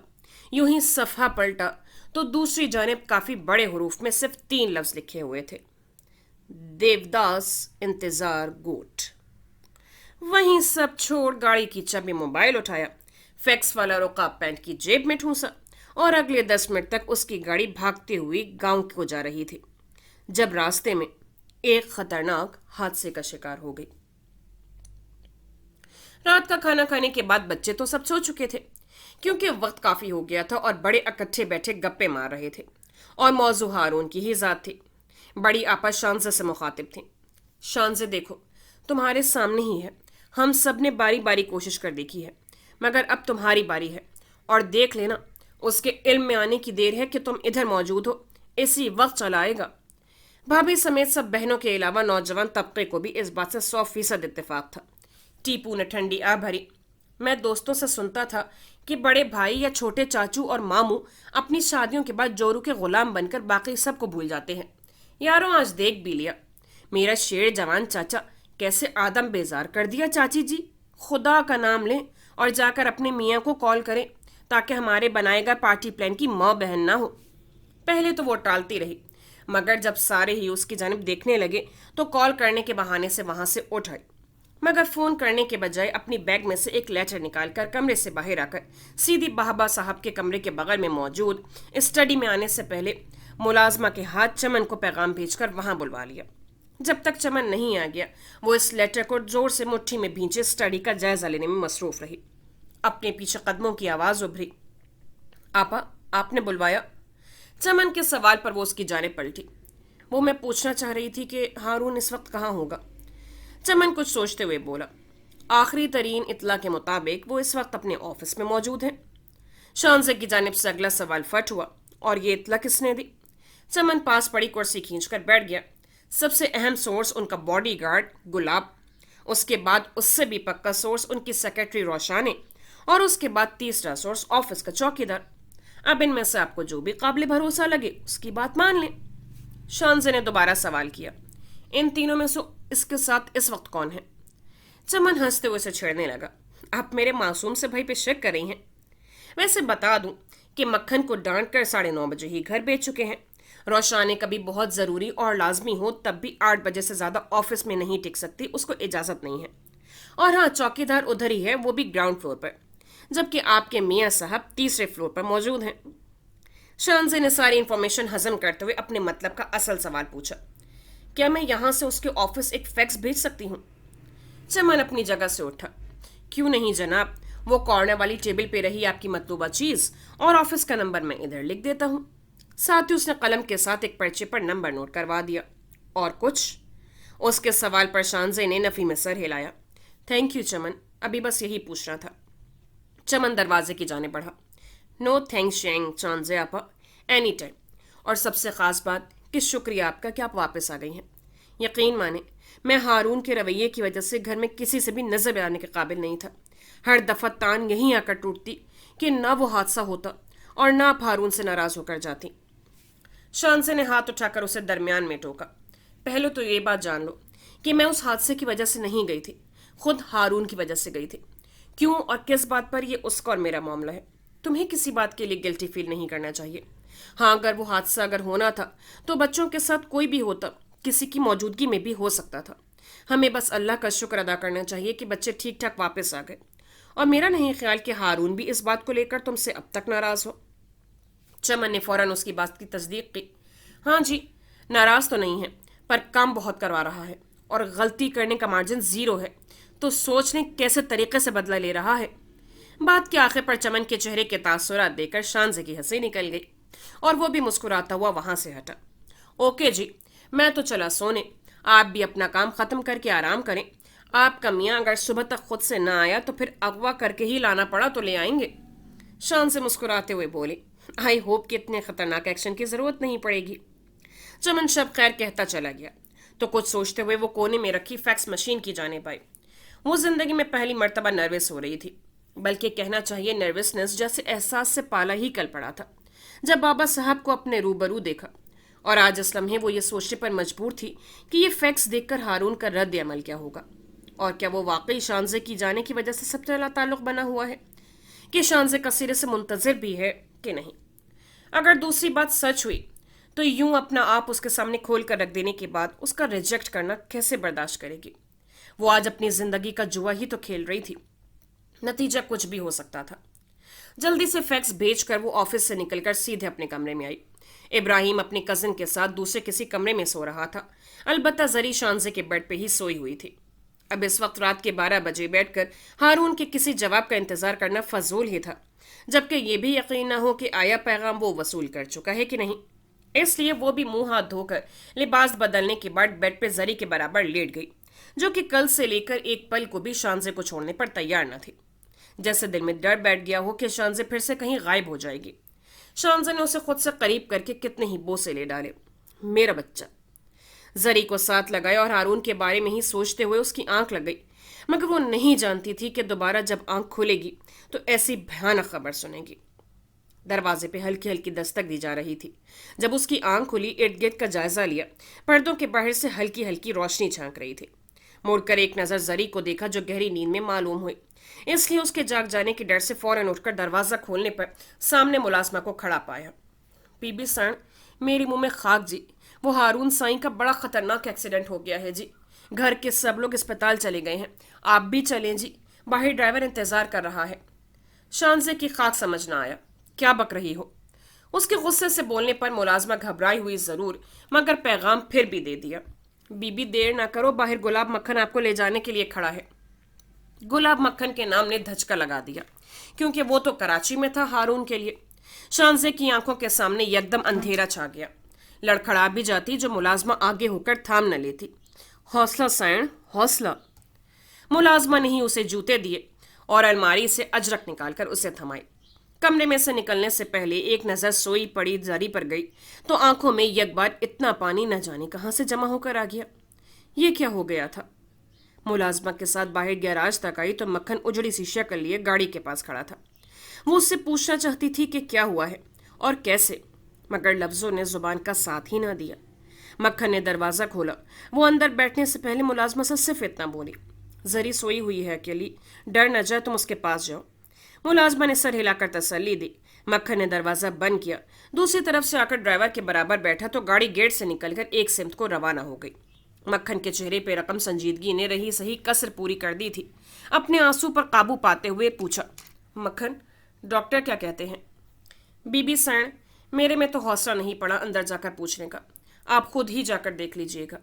یوں ہی صفحہ پلٹا تو دوسری جانب کافی بڑے حروف میں صرف 3 لفظ لکھے ہوئے تھے، دیوداس انتظار گوٹ۔ وہیں سب چھوڑ گاڑی کی چابی موبائل اٹھایا، فیکس والا رقاب پینٹ کی جیب میں ٹھونسا اور اگلے 10 منٹ تک اس کی گاڑی بھاگتی ہوئی گاؤں کو جا رہی تھی، جب راستے میں ایک خطرناک حادثے کا شکار ہو گئی۔ رات کا کھانا کھانے کے بعد بچے تو سب سو چکے تھے، کیونکہ وقت کافی ہو گیا تھا اور بڑے اکٹھے بیٹھے گپے مار رہے تھے، اور موضوع ہارون کی ہی ذات تھی۔ بڑی آپا شانزے سے مخاطب تھیں۔ شانزے دیکھو، تمہارے سامنے ہی ہے، ہم سب نے باری باری کوشش کر دیکھی ہے، مگر اب تمہاری باری ہے، اور دیکھ لینا اس کے علم میں آنے کی دیر ہے کہ تم ادھر موجود ہو، اسی وقت چلا آئے گا۔ بھابھی سمیت سب بہنوں کے علاوہ نوجوان طبقے کو بھی اس بات سے 100% اتفاق تھا टीपू ने ठंडी आ भरी। मैं दोस्तों से सुनता था कि बड़े भाई या छोटे चाचू और मामू अपनी शादियों के बाद जोरू के गुलाम बनकर बाकी सबको भूल जाते हैं। यारों, आज देख भी लिया। मेरा शेर जवान चाचा कैसे आदम बेजार कर दिया। चाची जी, खुदा का नाम लें और जाकर अपने मियाँ को कॉल करें ताकि हमारे बनाए गए पार्टी प्लान की माँ बहन ना हो। पहले तो वो टालती रही, मगर जब सारे ही उसकी जानिब देखने लगे तो कॉल करने के बहाने से वहां से उठ आई। मगर फोन करने के बजाय अपनी बैग में से एक लेटर निकालकर कमरे से बाहर आकर सीधी बाहबा साहब के कमरे के बगल में मौजूद स्टडी में आने से पहले मुलाजमा के हाथ चमन को पैगाम भेजकर वहां बुलवा लिया। जब तक चमन नहीं आ गया, वो इस लेटर को जोर से मुट्ठी में भींचे स्टडी का जायजा लेने में मसरूफ रही। अपने पीछे कदमों की आवाज उभरी। आपा, आपने बुलवाया? चमन के सवाल पर वो उसकी जानिब पलटी। वो मैं पूछना चाह रही थी कि हारून इस वक्त कहाँ होगा। चमन कुछ सोचते हुए बोला, आखिरी तरीन इतला के मुताबिक वो इस वक्त अपने ऑफिस में मौजूद है। शानजे की जानिब से अगला सवाल फट हुआ, और ये इतला किसने दी? चमन पास पड़ी कुर्सी खींचकर बैठ गया। सबसे अहम सोर्स उनका बॉडीगार्ड गुलाब, उसके बाद उससे भी पक्का सोर्स उनकी सेक्रेटरी रोशाने, और उसके बाद तीसरा सोर्स ऑफिस का चौकीदार। अब इनमें से आपको जो भी काबिल भरोसा लगे उसकी बात मान लें। शानजे ने दोबारा सवाल किया, इन तीनों में से इसके साथ इस वक्त कौन है? चमन हंसते हुए उसे छेड़ने लगा। आप मेरे मासूम से भाई पे शक कर रही हैं? वैसे बता दूं कि मक्खन को डांट कर 9:30 बजे ही घर भेज चुके हैं। रोशानी कभी बहुत ज़रूरी और लाजमी हो तब भी 8 बजे से ज़्यादा ऑफिस में नहीं टिक सकती, उसको इजाज़त नहीं है। और हाँ, चौकीदार उधर ही है, वो भी ग्राउंड फ्लोर पर, जबकि आपके मियाँ साहब तीसरे फ्लोर पर मौजूद हैं। शानजे ने सारी इंफॉर्मेशन हजम करते हुए अपने मतलब का असल सवाल पूछा, क्या मैं यहाँ से उसके ऑफिस एक फैक्स भेज सकती हूँ? चमन अपनी जगह से उठा। क्यों नहीं जनाब, वो कॉर्नर वाली टेबल पे रही आपकी मतलूबा चीज़, और ऑफिस का नंबर मैं इधर लिख देता हूँ। साथ ही उसने कलम के साथ एक पर्चे पर नंबर नोट करवा दिया। और कुछ? उसके सवाल पर शानजे ने नफी में सर हिलाया। थैंक यू चमन, अभी बस यही पूछना था। चमन दरवाजे की जाने बढ़ा। नो थैंक्स शेंग चांजे आपा, एनी टाइम। और सबसे ख़ास बात कि शुक्रिया आपका कि आप वापस आ गई हैं। यकीन माने, मैं हारून के रवैये की वजह से घर में किसी से भी नजर आने के काबिल नहीं था। हर दफ़ा तान यहीं आकर टूटती कि ना वो हादसा होता और ना आप हारून से नाराज़ होकर जाती। शानसे ने हाथ उठाकर उसे दरमियान में टोका। पहले तो ये बात जान लो कि मैं उस हादसे की वजह से नहीं गई थी, खुद हारून की वजह से गई थी। क्यों और किस बात पर, ये उसका और मेरा मामला है। तुम्हें किसी बात के लिए गिल्टी फील नहीं करना चाहिए। हाँ, अगर वो हादसा अगर होना था तो बच्चों के साथ कोई भी होता, किसी की मौजूदगी में भी हो सकता था। हमें बस अल्लाह का शुक्र अदा करना चाहिए कि बच्चे ठीक ठाक वापस आ गए। और मेरा नहीं ख्याल कि हारून भी इस बात को लेकर तुमसे अब तक नाराज़ हो। चमन ने फौरन उसकी बात की तस्दीक की। हाँ जी, नाराज़ तो नहीं है, पर काम बहुत करवा रहा है और गलती करने का मार्जिन 0 है। तो सोच लें कैसे तरीके से बदला ले रहा है। बात के आखिर पर चमन के चेहरे के तासुरात देखकर शानजे की हंसी निकल गई और वो भी मुस्कुराता हुआ वहां से हटा। ओके जी, मैं तो चला सोने। आप भी अपना काम ख़त्म करके आराम करें। आपका मियाँ अगर सुबह तक खुद से ना आया तो फिर अगवा करके ही लाना पड़ा तो ले आएंगे। शान से मुस्कुराते हुए बोली, आई होप कि इतने खतरनाक एक्शन की ज़रूरत नहीं पड़ेगी। चमन शब खैर कहता चला गया तो कुछ सोचते हुए वो कोने में रखी फैक्स मशीन की जानिब आई। वो जिंदगी में पहली मर्तबा नर्वस हो रही थी, बल्कि कहना चाहिए नर्वसनेस जैसे एहसास से पाला ही कल पड़ा था जब बाबा साहब को अपने रूबरू देखा। और आज इस लम्हे वो ये सोचने पर मजबूर थी कि ये फैक्स देखकर हारून का रद्द अमल क्या होगा, और क्या वो वाकई शानजे की जाने की वजह से सबसे पहला ताल्लुक बना हुआ है, कि शानजे का सिरे से मुंतजिर भी है कि नहीं। अगर दूसरी बात सच हुई तो यूं अपना आप उसके सामने खोल कर रख देने के बाद उसका रिजेक्ट करना कैसे बर्दाश्त करेगी। वो आज अपनी जिंदगी का जुआ ही तो खेल रही थी, नतीजा कुछ भी हो सकता था। जल्दी से फैक्स भेजकर वो ऑफिस से निकलकर सीधे अपने कमरे में आई। इब्राहिम अपने कजिन के साथ दूसरे किसी कमरे में सो रहा था, अलबत्ता जरी शानजे के बेड पे ही सोई हुई थी। अब इस वक्त रात के 12 बजे बैठकर हारून के किसी जवाब का इंतजार करना फजूल ही था, जबकि ये भी यकीन न हो कि आया पैगाम वो वसूल कर चुका है कि नहीं। इसलिए वो भी मुंह हाथ धोकर लिबास बदलने के बाद बेड पे जरी के बराबर लेट गई, जो कि कल से लेकर एक पल को भी शानजे को छोड़ने पर तैयार न थी। जैसे दिल में डर बैठ गया हो कि शानजे फिर से कहीं गायब हो जाएगी। शानजे ने उसे खुद से करीब करके कितने ही बोसे ले डाले। मेरा बच्चा। जरी को साथ लगाया और हारून के बारे में ही सोचते हुए उसकी आंख लग गई, मगर वो नहीं जानती थी कि दोबारा जब आंख खुलेगी तो ऐसी भयानक खबर सुनेगी। दरवाजे पे हल्की हल्की दस्तक दी जा रही थी। जब उसकी आंख खुली, इर्द गिर्द का जायजा लिया। पर्दों के बाहर से हल्की हल्की रोशनी झांक रही थी। मुड़कर एक नजर जरी को देखा जो गहरी नींद में मालूम हुई, इसलिए उसके जाग जाने के डर से फौरन उठकर दरवाजा खोलने पर सामने मुलाजमा को खड़ा पाया। बीबी सण, मेरे मुंह में खाक जी, वो हारून साईं का बड़ा खतरनाक एक्सीडेंट हो गया है जी। घर के सब लोग अस्पताल चले गए हैं, आप भी चलें जी, बाहर ड्राइवर इंतजार कर रहा है। शानजे की खाक समझ ना आया, क्या बक रही हो? उसके गुस्से से बोलने पर मुलाजमा घबराई हुई जरूर, मगर पैगाम फिर भी दे दिया। बीबी देर ना करो, बाहर गुलाब मक्खन आपको ले जाने के लिए खड़ा है। गुलाब मक्खन के नाम ने धचका लगा दिया, क्योंकि वो तो कराची में था हारून के लिए। शानजे की आंखों के सामने यकदम अंधेरा छा गया। लड़खड़ा भी जाती जो मुलाजमा आगे होकर थाम न लेती। हौसला सैन, हौसला। मुलाजमा ने ही उसे जूते दिए और अलमारी से अजरक निकालकर उसे थमाई। कमरे में से निकलने से पहले एक नजर सोई पड़ी जरी पर गई तो आंखों में एक बार इतना पानी न जाने कहां से जमा होकर आ गया। ये क्या हो गया था? मुलाजमा के साथ बाहर गैराज तक आई तो मक्खन उजड़ी सी शक्ल लिए गाड़ी के पास खड़ा था। वो उससे पूछना चाहती थी कि क्या हुआ है और कैसे, मगर लफ्जों ने जुबान का साथ ही ना दिया। मक्खन ने दरवाजा खोला। वो अंदर बैठने से पहले मुलाजमा से सिर्फ इतना बोली, जरी सोई हुई है अकेली, डर न जाए तुम उसके पास जाओ। मुलाजमा ने सर हिलाकर तसल्ली दी। मक्खन ने दरवाजा बंद किया। दूसरी तरफ से आकर ड्राइवर के बराबर बैठा तो गाड़ी गेट से निकलकर एक सिमत को रवाना हो गई। मक्खन के चेहरे पे रकम संजीदगी ने रही सही कसर पूरी कर दी थी। अपने आंसू पर काबू पाते हुए पूछा, मक्खन, डॉक्टर क्या कहते हैं? बीबी सैन, मेरे में तो हौसला नहीं पड़ा अंदर जाकर पूछने का, आप खुद ही जाकर देख लीजिएगा।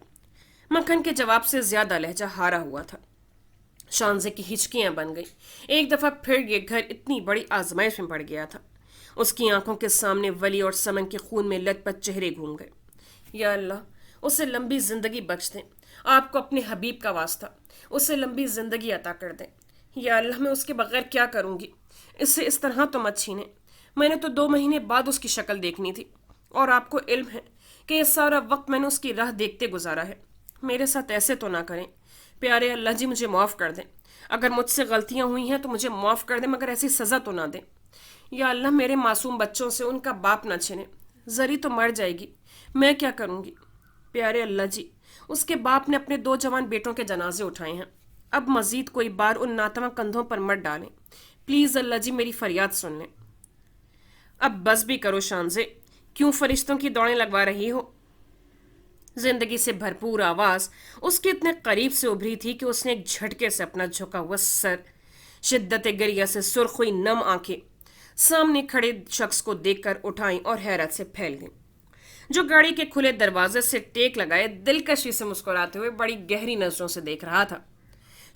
मक्खन के जवाब से ज्यादा लहजा हारा हुआ था। शानजे की हिचकियां बन गई। एक दफा फिर ये घर इतनी बड़ी आजमाइश में पड़ गया था। उसकी आंखों के सामने वली और समन के खून में लथपथ चेहरे घूम गए। या अल्लाह, उसे लंबी जिंदगी बख्श दें। आपको अपने हबीब का वास्ता, उसे लंबी जिंदगी अता कर दें। या अल्लाह, मैं उसके बगैर क्या करूंगी? इससे इस तरह तो मत छीने। मैंने तो 2 महीने बाद उसकी शक्ल देखनी थी, और आपको इल्म है कि ये सारा वक्त मैंने उसकी राह देखते गुजारा है। मेरे साथ ऐसे तो ना करें। प्यारे अल्लाह जी, मुझे माफ़ कर दें। अगर मुझसे गलतियां हुई हैं तो मुझे माफ़ कर दें, मगर ऐसी सज़ा तो ना दें। या अल्लाह, मेरे मासूम बच्चों से उनका बाप ना छीने। जरी तो मर जाएगी, मैं क्या करूंगी? प्यारे अल्लाह जी, उसके बाप ने अपने 2 जवान बेटों के जनाजे उठाए हैं। अब मजीद कोई बार उन नातवा कंधों पर मत डालें। प्लीज़ अल्लाह जी, मेरी फरियाद सुन लें। अब बस भी करो शानजे, क्यों फरिश्तों की दौड़ें लगवा रही हो? जिंदगी से भरपूर आवाज उसके इतने करीब से उभरी थी कि उसने एक झटके से अपना झुका हुआ सर, शिद्दत गरिया से सुर्ख हुई नम आंखें सामने खड़े शख्स को देखकर उठाई और हैरत से फैल गई, जो गाड़ी के खुले दरवाजे से टेक लगाए दिलकशी से मुस्कुराते हुए बड़ी गहरी नजरों से देख रहा था।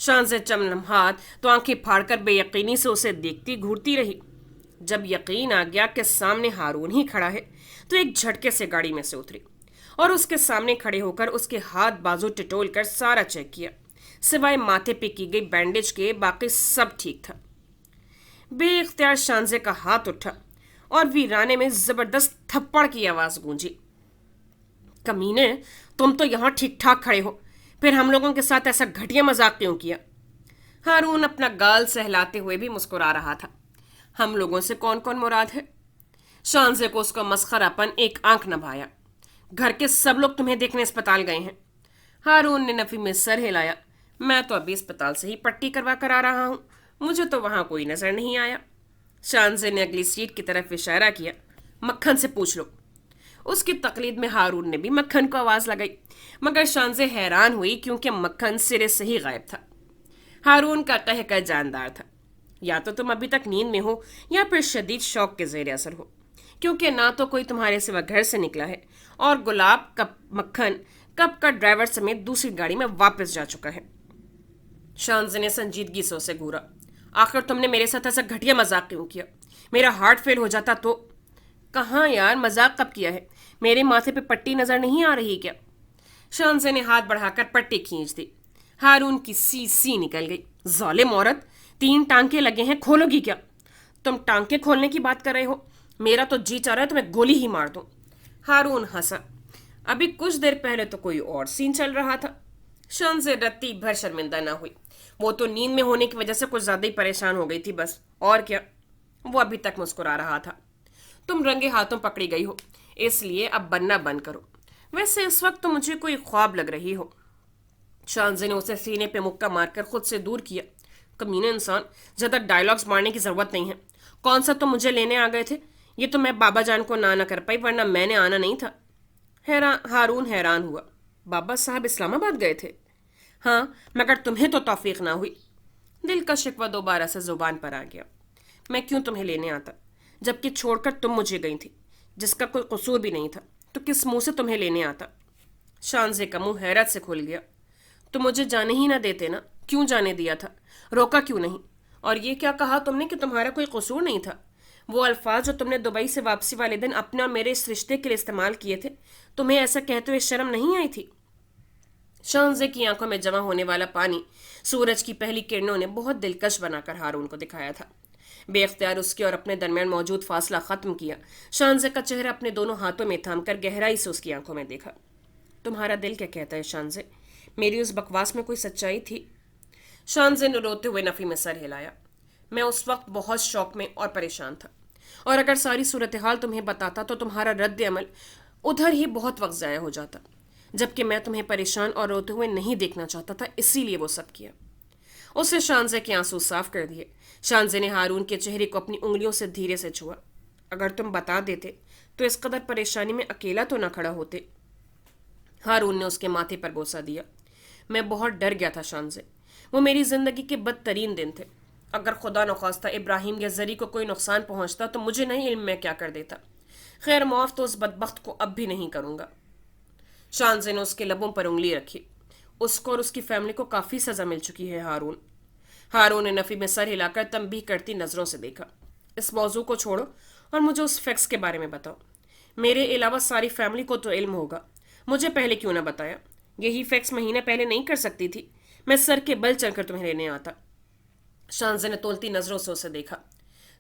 शान से चंद लम्हात तो आंखें फाड़कर बेयकीनी से उसे देखती घूरती रही। जब यकीन आ गया कि सामने हारून ही खड़ा है तो एक झटके से गाड़ी में से उतरी और उसके सामने खड़े होकर उसके हाथ बाजू टिटोल कर सारा चेक किया। सिवाय माथे पे की गई बैंडेज के बाकी सब ठीक था। बेइख्तियार शानजे का हाथ उठा और वीराने में जबरदस्त थप्पड़ की आवाज गूंजी। कमीने, तुम तो यहाँ ठीक ठाक खड़े हो, फिर हम लोगों के साथ ऐसा घटिया मजाक क्यों किया? हारून अपना गाल सहलाते हुए भी मुस्कुरा रहा था। हम लोगों से कौन कौन मुराद है? शानजे को उसका मस्खरापन एक आंख न भाया। घर के सब लोग तुम्हें देखने अस्पताल गए हैं। हारून ने नफी में सर हिलाया। मैं तो अभी अस्पताल से ही पट्टी करवा कर आ रहा हूं, मुझे तो वहां कोई नजर नहीं आया। शानजे ने अगली सीट की तरफ इशारा किया। मक्खन से पूछ लो। उसकी तकलीद में हारून ने भी मक्खन को आवाज लगाई, मगर शानजे हैरान हुई क्योंकि मक्खन सिरे से ही गायब था। हारून का कहकर जानदार था, या तो तुम अभी तक नींद में हो या फिर शदीद शौक के जेर असर हो, क्योंकि ना तो कोई तुम्हारे सिवा घर से निकला है और गुलाब कब मक्खन कब का ड्राइवर समेत दूसरी गाड़ी में वापस जा चुका है। शानजे ने संजीदगी से उसे घूरा। आखिर तुमने मेरे साथ ऐसा घटिया मजाक क्यों किया? मेरा हार्ट फेल हो जाता तो। कहाँ यार, मजाक कब किया है? मेरे माथे पे पट्टी नजर नहीं आ रही क्या? शानजे ने हाथ बढ़ाकर पट्टी खींच दी। हारून की सी निकल गई। जालिम औरत, 3 टांके लगे हैं, खोलोगी क्या? तुम टांके खोलने की बात कर रहे हो? मेरा तो जी चाह रहा है तुम्हें गोली ही मार दूं। हारून हंसा। अभी कुछ देर पहले तो कोई और सीन चल रहा था। शानजे रत्ती भर शर्मिंदा ना हुई। وہ تو نیند میں ہونے کی وجہ سے کچھ زیادہ ہی پریشان ہو گئی تھی بس، اور کیا۔ وہ ابھی تک مسکرا رہا تھا۔ تم رنگے ہاتھوں پکڑی گئی ہو، اس لیے اب بننا بند کرو۔ ویسے اس وقت تو مجھے کوئی خواب لگ رہی ہو۔ شانزے نے اسے سینے پہ مکہ مار کر خود سے دور کیا۔ کمینے انسان، زیادہ ڈائلاگز مارنے کی ضرورت نہیں ہے۔ کون سا تم مجھے لینے آ گئے تھے؟ یہ تو میں بابا جان کو نہ کر پائی، ورنہ میں نے آنا نہیں تھا۔ ہارون حیران ہوا۔ بابا صاحب اسلام آباد گئے تھے؟ ہاں، مگر تمہیں تو توفیق نہ ہوئی۔ دل کا شکوہ دوبارہ سے زبان پر آ گیا۔ میں کیوں تمہیں لینے آتا، جبکہ چھوڑ کر تم مجھے گئی تھی، جس کا کوئی قصور بھی نہیں تھا، تو کس منہ سے تمہیں لینے آتا؟ شانزے کا منہ حیرت سے کھل گیا۔ تم مجھے جانے ہی نہ دیتے نا، کیوں جانے دیا تھا؟ روکا کیوں نہیں؟ اور یہ کیا کہا تم نے کہ تمہارا کوئی قصور نہیں تھا؟ وہ الفاظ جو تم نے دبئی سے واپسی والے دن اپنے اور میرے اس رشتے کے لیے استعمال کیے تھے، تمہیں ایسا کہتے ہوئے شرم نہیں آئی تھی؟ شانزے کی آنکھوں میں جمع ہونے والا پانی سورج کی پہلی کرنوں نے بہت دلکش بنا کر ہارون کو دکھایا تھا۔ بے اختیار اس کے اور اپنے درمیان موجود فاصلہ ختم کیا۔ شانزے کا چہرہ اپنے دونوں ہاتھوں میں تھام کر گہرائی سے اس کی آنکھوں میں دیکھا۔ تمہارا دل کیا کہتا ہے شانزے؟ میری اس بکواس میں کوئی سچائی تھی؟ شانزے نے روتے ہوئے نفی میں سر ہلایا۔ میں اس وقت بہت شوق میں اور پریشان تھا، اور اگر ساری صورتحال تمہیں بتاتا تو تمہارا رد عمل ادھر ہی بہت وقت ضائع ہو جاتا، جبکہ میں تمہیں پریشان اور روتے ہوئے نہیں دیکھنا چاہتا تھا، اسی لیے وہ سب کیا۔ اسے شانزے کے آنسو صاف کر دیے۔ شانزے نے ہارون کے چہرے کو اپنی انگلیوں سے دھیرے سے چھوا۔ اگر تم بتا دیتے تو اس قدر پریشانی میں اکیلا تو نہ کھڑا ہوتے۔ ہارون نے اس کے ماتھے پر بوسہ دیا۔ میں بہت ڈر گیا تھا شانزے، وہ میری زندگی کے بدترین دن تھے۔ اگر خدا نخواستہ ابراہیم یا زری کو کوئی نقصان پہنچتا تو مجھے نہیں علم میں کیا کر دیتا۔ خیر معاف تو اس بدبخت کو اب بھی نہیں کروں گا۔ شانزے نے اس کے لبوں پر انگلی رکھی۔ اس کو اور اس کی فیملی کو کافی سزا مل چکی ہے ہارون۔ ہارون نے نفی میں سر ہلا کر تنبیہ کرتی نظروں سے دیکھا۔ اس موضوع کو چھوڑو اور مجھے اس فیکس کے بارے میں بتاؤ۔ میرے علاوہ ساری فیملی کو تو علم ہوگا، مجھے پہلے کیوں نہ بتایا؟ یہی فیکس مہینہ پہلے نہیں کر سکتی تھی؟ میں سر کے بل چل کر تمہیں لینے آتا۔ شانزے نے تولتی نظروں سے اسے دیکھا۔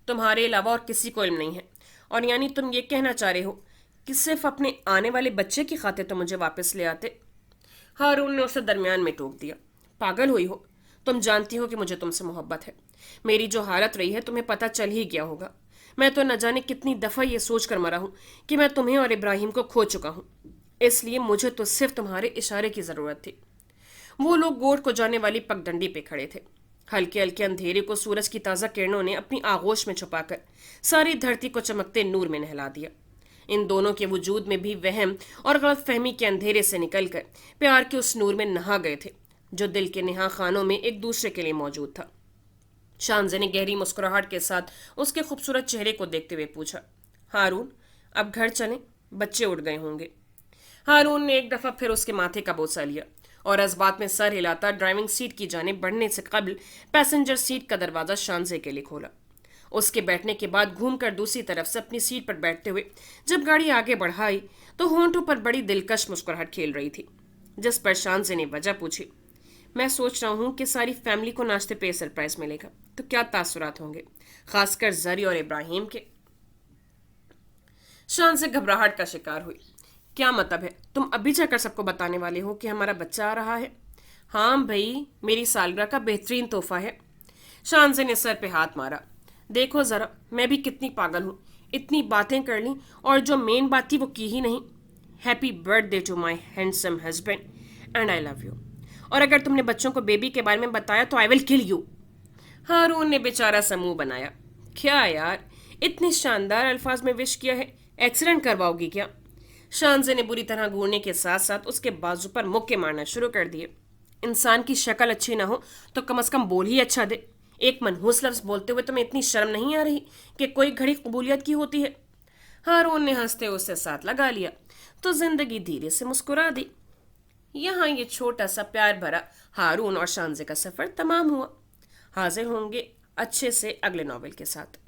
تمہارے علاوہ اور کسی کو علم نہیں ہے، اور یعنی تم یہ کہنا چاہ رہے ہو کہ صرف اپنے آنے والے بچے کی خاطر تم مجھے واپس لے آتے؟ ہارون نے اسے درمیان میں ٹوک دیا۔ پاگل ہوئی ہو؟ تم جانتی ہو کہ مجھے تم سے محبت ہے۔ میری جو حالت رہی ہے تمہیں پتہ چل ہی گیا ہوگا۔ میں تو نہ جانے کتنی دفعہ یہ سوچ کر مرا ہوں کہ میں تمہیں اور ابراہیم کو کھو چکا ہوں، اس لیے مجھے تو صرف تمہارے اشارے کی ضرورت تھی۔ وہ لوگ گوٹ کو جانے والی پگڈنڈی پہ کھڑے تھے۔ ہلکے ہلکے اندھیرے کو سورج کی تازہ کرنوں نے اپنی آغوش میں چھپا کر ساری دھرتی کو چمکتے نور میں نہلا دیا۔ ان دونوں کے وجود میں بھی وہم اور غلط فہمی کے اندھیرے سے نکل کر پیار کے اس نور میں نہا گئے تھے جو دل کے نہا خانوں میں ایک دوسرے کے لیے موجود تھا۔ شانزے نے گہری مسکراہٹ کے ساتھ اس کے خوبصورت چہرے کو دیکھتے ہوئے پوچھا، ہارون اب گھر چلیں؟ بچے اٹھ گئے ہوں گے۔ ہارون نے ایک دفعہ پھر اس کے ماتھے کا بوسہ لیا اور اس بات میں سر ہلاتا ڈرائیونگ سیٹ کی جانب بڑھنے سے قبل پیسنجر سیٹ کا دروازہ شانزے کے لیے کھولا۔ اس کے بیٹھنے کے بعد گھوم کر دوسری طرف سے اپنی سیٹ پر بیٹھتے ہوئے جب گاڑی آگے بڑھائی تو ہونٹوں پر بڑی دلکش مسکراہٹ کھیل رہی تھی، جس پر شانزے نے وجہ پوچھی۔ میں سوچ رہا ہوں کہ ساری فیملی کو ناشتے پہ سرپرائز ملے گا، تو کیا تاثرات ہوں گے، خاص کر زری اور ابراہیم کے؟ شانزے گھبراہٹ کا شکار ہوئی۔ کیا مطلب ہے؟ تم ابھی جا کر سب کو بتانے والے ہو کہ ہمارا بچہ آ رہا ہے؟ ہاں بھائی، میری سالگرہ کا بہترین تحفہ ہے۔ شانزے نے سر پہ ہاتھ مارا۔ دیکھو ذرا، میں بھی کتنی پاگل ہوں، اتنی باتیں کر لیں اور جو مین بات تھی وہ کی ہی نہیں۔ Happy birthday to my handsome husband and I love you. اور اگر تم نے بچوں کو بیبی کے بارے میں بتایا تو آئی ول کل یو۔ ہارون نے بیچارہ سا منہ بنایا۔ کیا یار، اتنے شاندار الفاظ میں وش کیا ہے، ایکسیڈنٹ کرواؤ گی کیا؟ شانزے نے بری طرح گھورنے کے ساتھ ساتھ اس کے بازو پر مکے مارنا شروع کر دیے۔ انسان کی شکل اچھی نہ ہو تو کم از کم بول ہی اچھا دے۔ ایک منحوس لفظ بولتے ہوئے تمہیں اتنی شرم نہیں آ رہی کہ کوئی گھڑی قبولیت کی ہوتی ہے؟ ہارون نے ہنستے اسے ساتھ لگا لیا تو زندگی دھیرے سے مسکرا دی۔ یہاں یہ چھوٹا سا پیار بھرا ہارون اور شانزے کا سفر تمام ہوا۔ حاضر ہوں گے اچھے سے اگلے ناول کے ساتھ۔